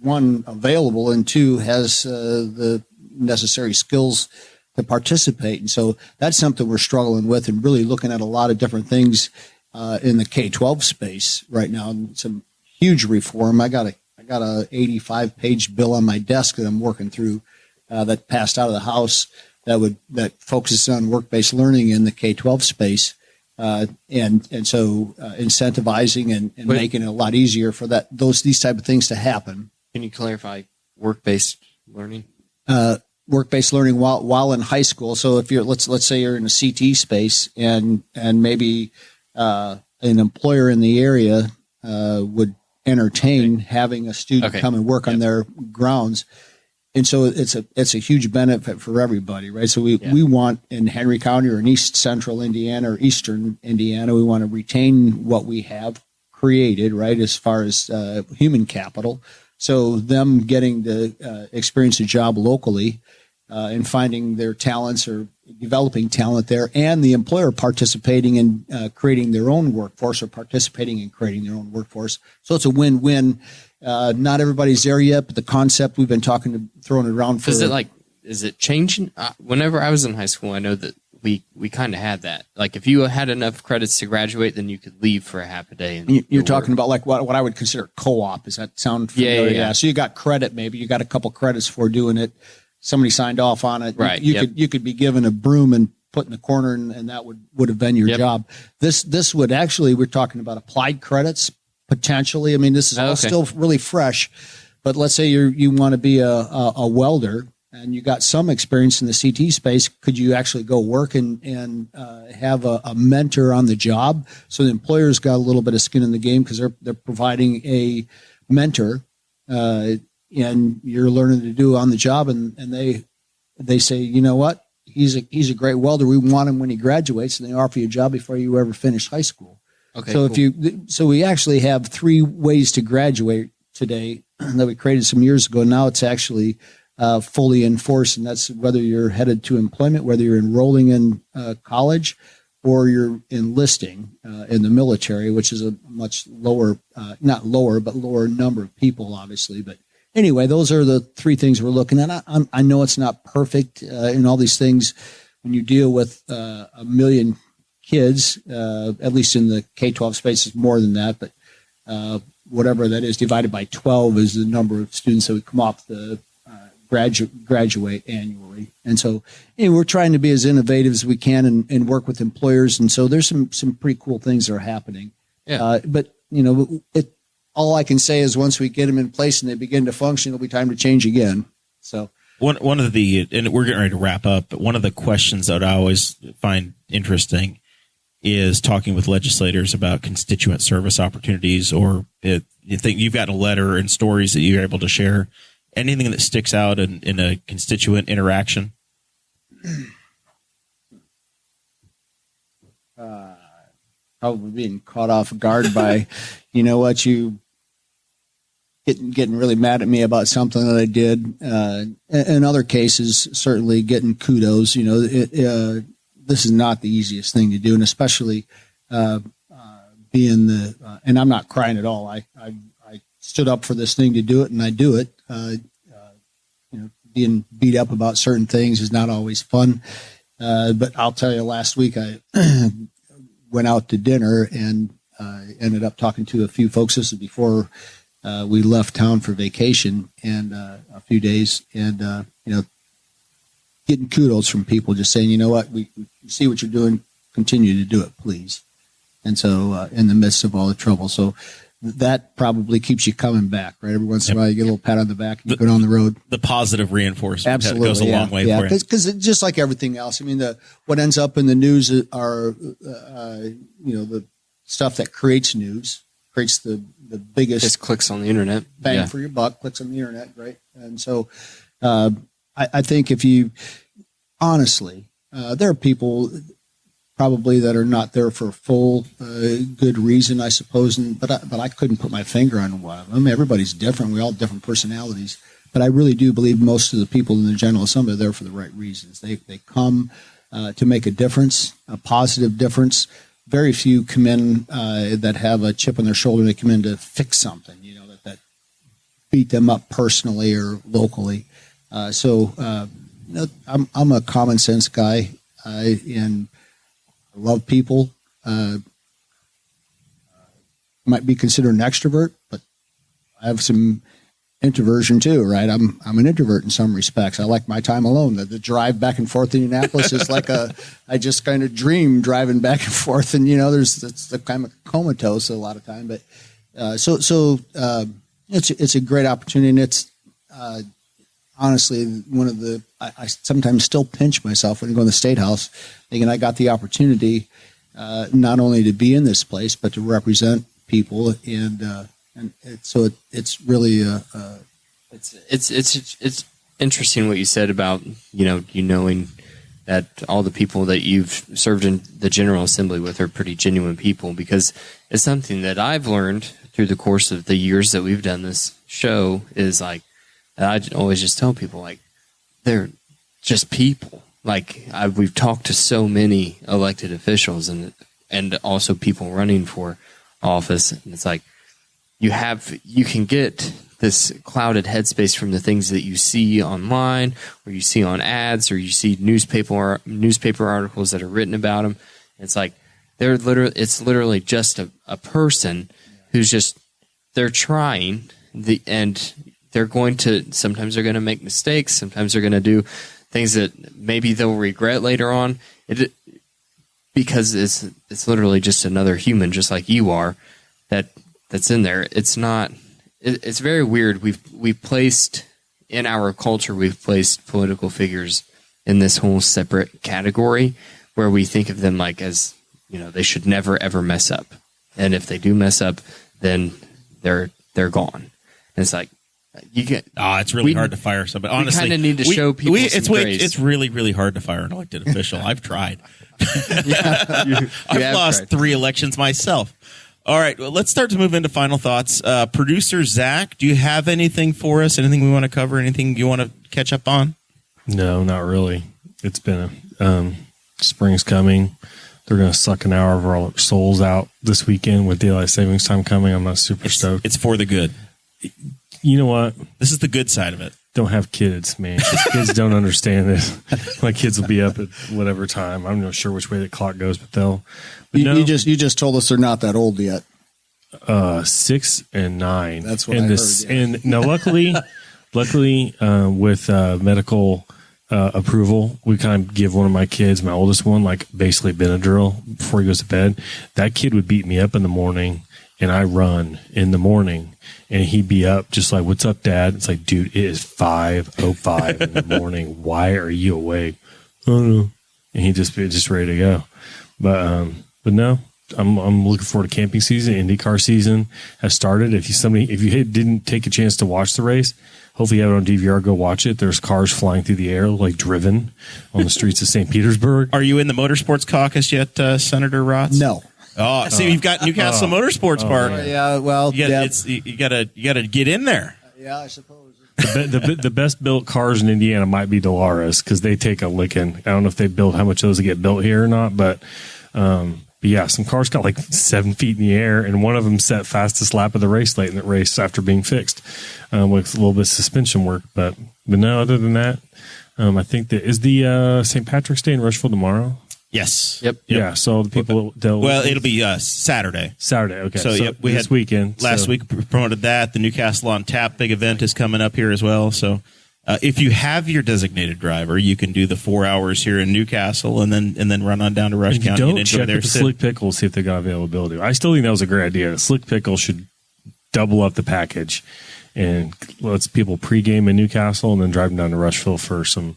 one, available, and two, has the necessary skills to participate. And so that's something we're struggling with, and really looking at a lot of different things in the K-12 space right now. And some huge reform. I got a 85-page bill on my desk that I'm working through that passed out of the House that focuses on work-based learning in the K-12 space, and so incentivizing and making it a lot easier for these type of things to happen.
Can you clarify work-based learning?
Work-based learning while in high school. So if let's say you're in a CT space, and maybe an employer in the area would entertain having a student come and work on their grounds. And so it's a huge benefit for everybody, right? So we want in Henry County or in East Central Indiana or Eastern Indiana, we want to retain what we have created, right, as far as human capital. So them getting to experience a job locally in finding their talents or developing talent there, and the employer participating in creating their own workforce or participating in creating their own workforce. So it's a win-win. Not everybody's there yet, but the concept we've been throwing it around for.
Is it changing? Whenever I was in high school, I know that we kind of had that. Like if you had enough credits to graduate, then you could leave for a half a day. And
you're talking about like what I would consider co-op. Does that sound familiar?
Yeah.
So you got credit, maybe you got a couple credits for doing it. Somebody signed off on it.
Right.
You could be given a broom and put in the corner, and that would have been your job. This would actually, we're talking about applied credits potentially. I mean, this is all still really fresh, but let's say you want to be a welder, and you got some experience in the CT space. Could you actually go work and have a mentor on the job? So the employer's got a little bit of skin in the game because they're providing a mentor, and you're learning to do on the job. And they say, you know what? He's a great welder. We want him when he graduates, and they offer you a job before you ever finish high school. Okay. So so we actually have 3 ways to graduate today that we created some years ago. Now it's actually fully enforced, and that's whether you're headed to employment, whether you're enrolling in college, or you're enlisting in the military, which is a much lower, not lower, but lower number of people, obviously. But anyway, those are the 3 things we're looking at. I know it's not perfect in all these things. When you deal with 1 million kids, at least in the K-12 space, it's more than that, but whatever that is, divided by 12 is the number of students that would come off the graduate annually. And so we're trying to be as innovative as we can and work with employers. And so there's some pretty cool things that are happening. Yeah. But, all I can say is once we get them in place and they begin to function, it'll be time to change again. So
one of the, and we're getting ready to wrap up, but one of the questions that I always find interesting is talking with legislators about constituent service opportunities, or you think you've got a letter and stories that you're able to share. Anything that sticks out in a constituent interaction?
Probably being caught off guard by, you getting really mad at me about something that I did. In other cases, certainly getting kudos. This is not the easiest thing to do, and especially being and I'm not crying at all. I stood up for this thing to do it, and I do it. Being beat up about certain things is not always fun. But I'll tell you, last week I went out to dinner and ended up talking to a few folks. This is before we left town for vacation and a few days, and getting kudos from people just saying, you know what, we see what you're doing, continue to do it, please. And so in the midst of all the trouble, so that probably keeps you coming back, right? Every once in a while, you get a little pat on the back and you go down the road.
The positive reinforcement
absolutely
goes a long way for you.
Because just like everything else, I mean, what ends up in the news are, the stuff that creates news, creates the biggest.
Just clicks on the internet.
Bang for your buck, clicks on the internet, right? And so I think if you, honestly, there are people probably that are not there for full good reason, I suppose. But I couldn't put my finger on one of them. Everybody's different. We all have different personalities. But I really do believe most of the people in the General Assembly are there for the right reasons. They come to make a difference, a positive difference. Very few come in that have a chip on their shoulder. They come in to fix something, that beat them up personally or locally. I'm a common sense guy, and I love people. Might be considered an extrovert, but I have some introversion too, right? I'm an introvert in some respects. I like my time alone. The drive back and forth to Indianapolis is like I just kind of dream driving back and forth, and it's the kind of comatose a lot of time. But it's a great opportunity, and it's honestly one of the. I sometimes still pinch myself when I go in the Statehouse, thinking I got the opportunity not only to be in this place but to represent people, and it's really
it's interesting what you said about you knowing that all the people that you've served in the General Assembly with are pretty genuine people, because it's something that I've learned through the course of the years that we've done this show is like I always just tell people like they're just people. Like we've talked to so many elected officials and also people running for office, and it's like you can get this clouded headspace from the things that you see online, or you see on ads, or you see newspaper articles that are written about them. It's like it's literally just a person who's just they're trying and they're going to sometimes they're going to make mistakes, sometimes they're going to do things that maybe they'll regret later on. Because it's literally just another human, just like you are, that's in there. It's not. It's very weird. We've placed in our culture, we've placed political figures in this whole separate category where we think of them like as, they should never ever mess up, and if they do mess up, then they're gone. And it's like you get.
It's really hard to fire somebody. Honestly,
we kind of need to show people some grace.
It's really, really hard to fire an elected official. I've tried. I've lost 3 elections myself. All right, well, let's start to move into final thoughts. Producer Zach, do you have anything for us? Anything we want to cover? Anything you want to catch up on?
No, not really. It's been spring's coming. They're going to suck an hour of our souls out this weekend with daylight savings time coming. I'm not super stoked.
It's for the good.
You know what?
This is the good side of it.
Don't have kids, man. Kids don't understand it. My kids will be up at whatever time. I'm not sure which way the clock goes, but they'll. But
you just told us they're not that old yet.
6 and 9.
That's what I heard. Yeah.
And now, luckily, with medical approval, we kind of give one of my kids, my oldest one, like basically Benadryl before he goes to bed. That kid would beat me up in the morning, and I run in the morning. And he'd be up just like, "What's up, Dad?" It's like, "Dude, it is 5:05 in the morning. Why are you awake?" "I don't know." And he just ready to go. But no, I'm looking forward to camping season. IndyCar season has started. If you didn't take a chance to watch the race, hopefully you have it on DVR. Go watch it. There's cars flying through the air, like driven on the streets of St. Petersburg.
Are you in the motorsports caucus yet, Senator Raatz?
No.
Oh, see, you've got Newcastle Motorsports Park.
Yeah, well,
you gotta get in there.
Yeah, I suppose.
The best built cars in Indiana might be Dolores because they take a licking. I don't know if they build how much of those get built here or not, but yeah, some cars got like 7 feet in the air, and one of them set fastest lap of the race late in the race after being fixed with a little bit of suspension work. But no, other than that, I think that is the St. Patrick's Day in Rushville tomorrow.
Yes.
Yep.
Yeah. So the people.
It'll be Saturday.
Saturday. Okay.
So yep, we
this
had
weekend.
Last week we promoted that. The Newcastle on Tap big event is coming up here as well. So if you have your designated driver, you can do the 4 hours here in Newcastle and then run on down to Rush County and enjoy
check
their
with the Slick Pickle, see if they got availability. I still think that was a great idea. Slick Pickle should double up the package and lets people pregame in Newcastle and then drive them down to Rushville for some.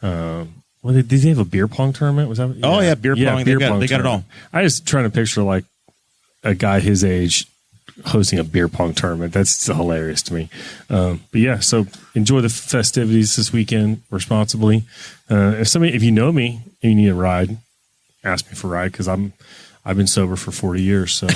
Did they have a beer pong tournament? Was that? Yeah.
Oh yeah, beer pong. They got it all.
I was trying to picture like a guy his age hosting a beer pong tournament. That's still hilarious to me. But yeah, so enjoy the festivities this weekend responsibly. If you know me and you need a ride, ask me for a ride because I've been sober for 40 years. So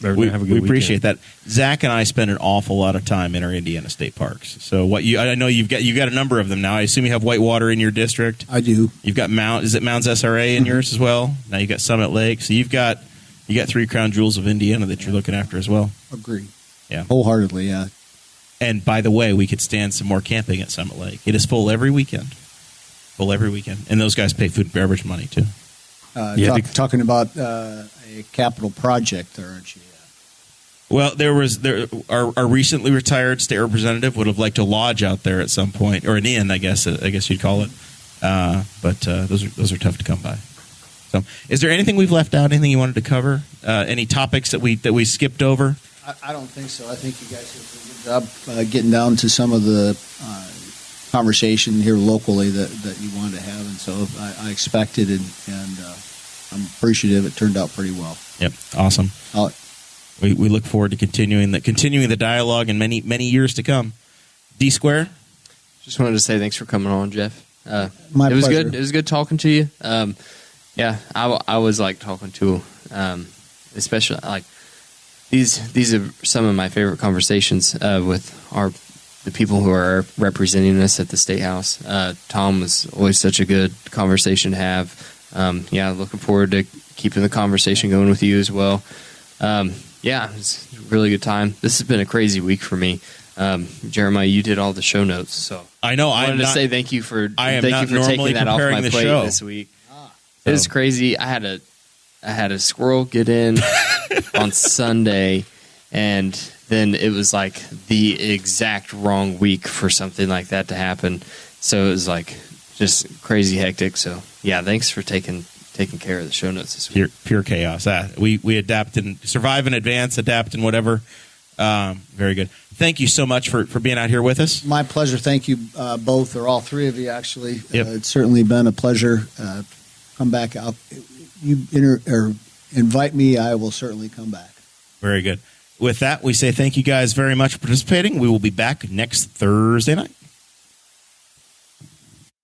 we appreciate that. Zach and I spend an awful lot of time in our Indiana state parks. So I know you've got a number of them now. I assume you have Whitewater in your District.
I do.
You've got Mounds SRA in yours as well. Now you got Summit Lake. So you got 3 crown jewels of Indiana that you're looking after as well.
Agree.
Yeah.
Wholeheartedly, yeah.
And by the way, we could stand some more camping at Summit Lake. It is full every weekend. And those guys pay food and beverage money too.
Talking about a capital project there, aren't you?
Well, our recently retired state representative would have liked to lodge out there at some point, or an inn, I guess you'd call it. But those are tough to come by. So, is there anything we've left out? Anything you wanted to cover? Any topics that we skipped over?
I don't think so. I think you guys did a good job getting down to some of the conversation here locally that you wanted to have, and so I expected and I'm appreciative. It turned out pretty well.
Yep, awesome. We look forward to continuing the dialogue in many years to come. D Square.
Just wanted to say thanks for coming on, Jeff.
My
it was
pleasure.
good. It was good talking to you. Yeah, I was like talking to, especially like these are some of my favorite conversations with our the people who are representing us at the Statehouse. Tom was always such a good conversation to have. Looking forward to keeping the conversation going with you as well. It's a really good time. This has been a crazy week for me. Jeremiah, you did all the show notes, so
I know.
I wanted to say thank you for taking that off my plate
show
this week. It was crazy. I had a squirrel get in on Sunday, and then it was like the exact wrong week for something like that to happen. So it was like just crazy hectic. So yeah, thanks for taking care of the show notes this week.
Pure chaos. We adapt and survive in advance, adapt and whatever. Very good. Thank you so much for being out here with us.
My pleasure. Thank you both, or all three of you, actually.
Yep.
It's certainly been a pleasure. Come back out. Or invite me, I will certainly come back.
Very good. With that, we say thank you guys very much for participating. We will be back next Thursday night.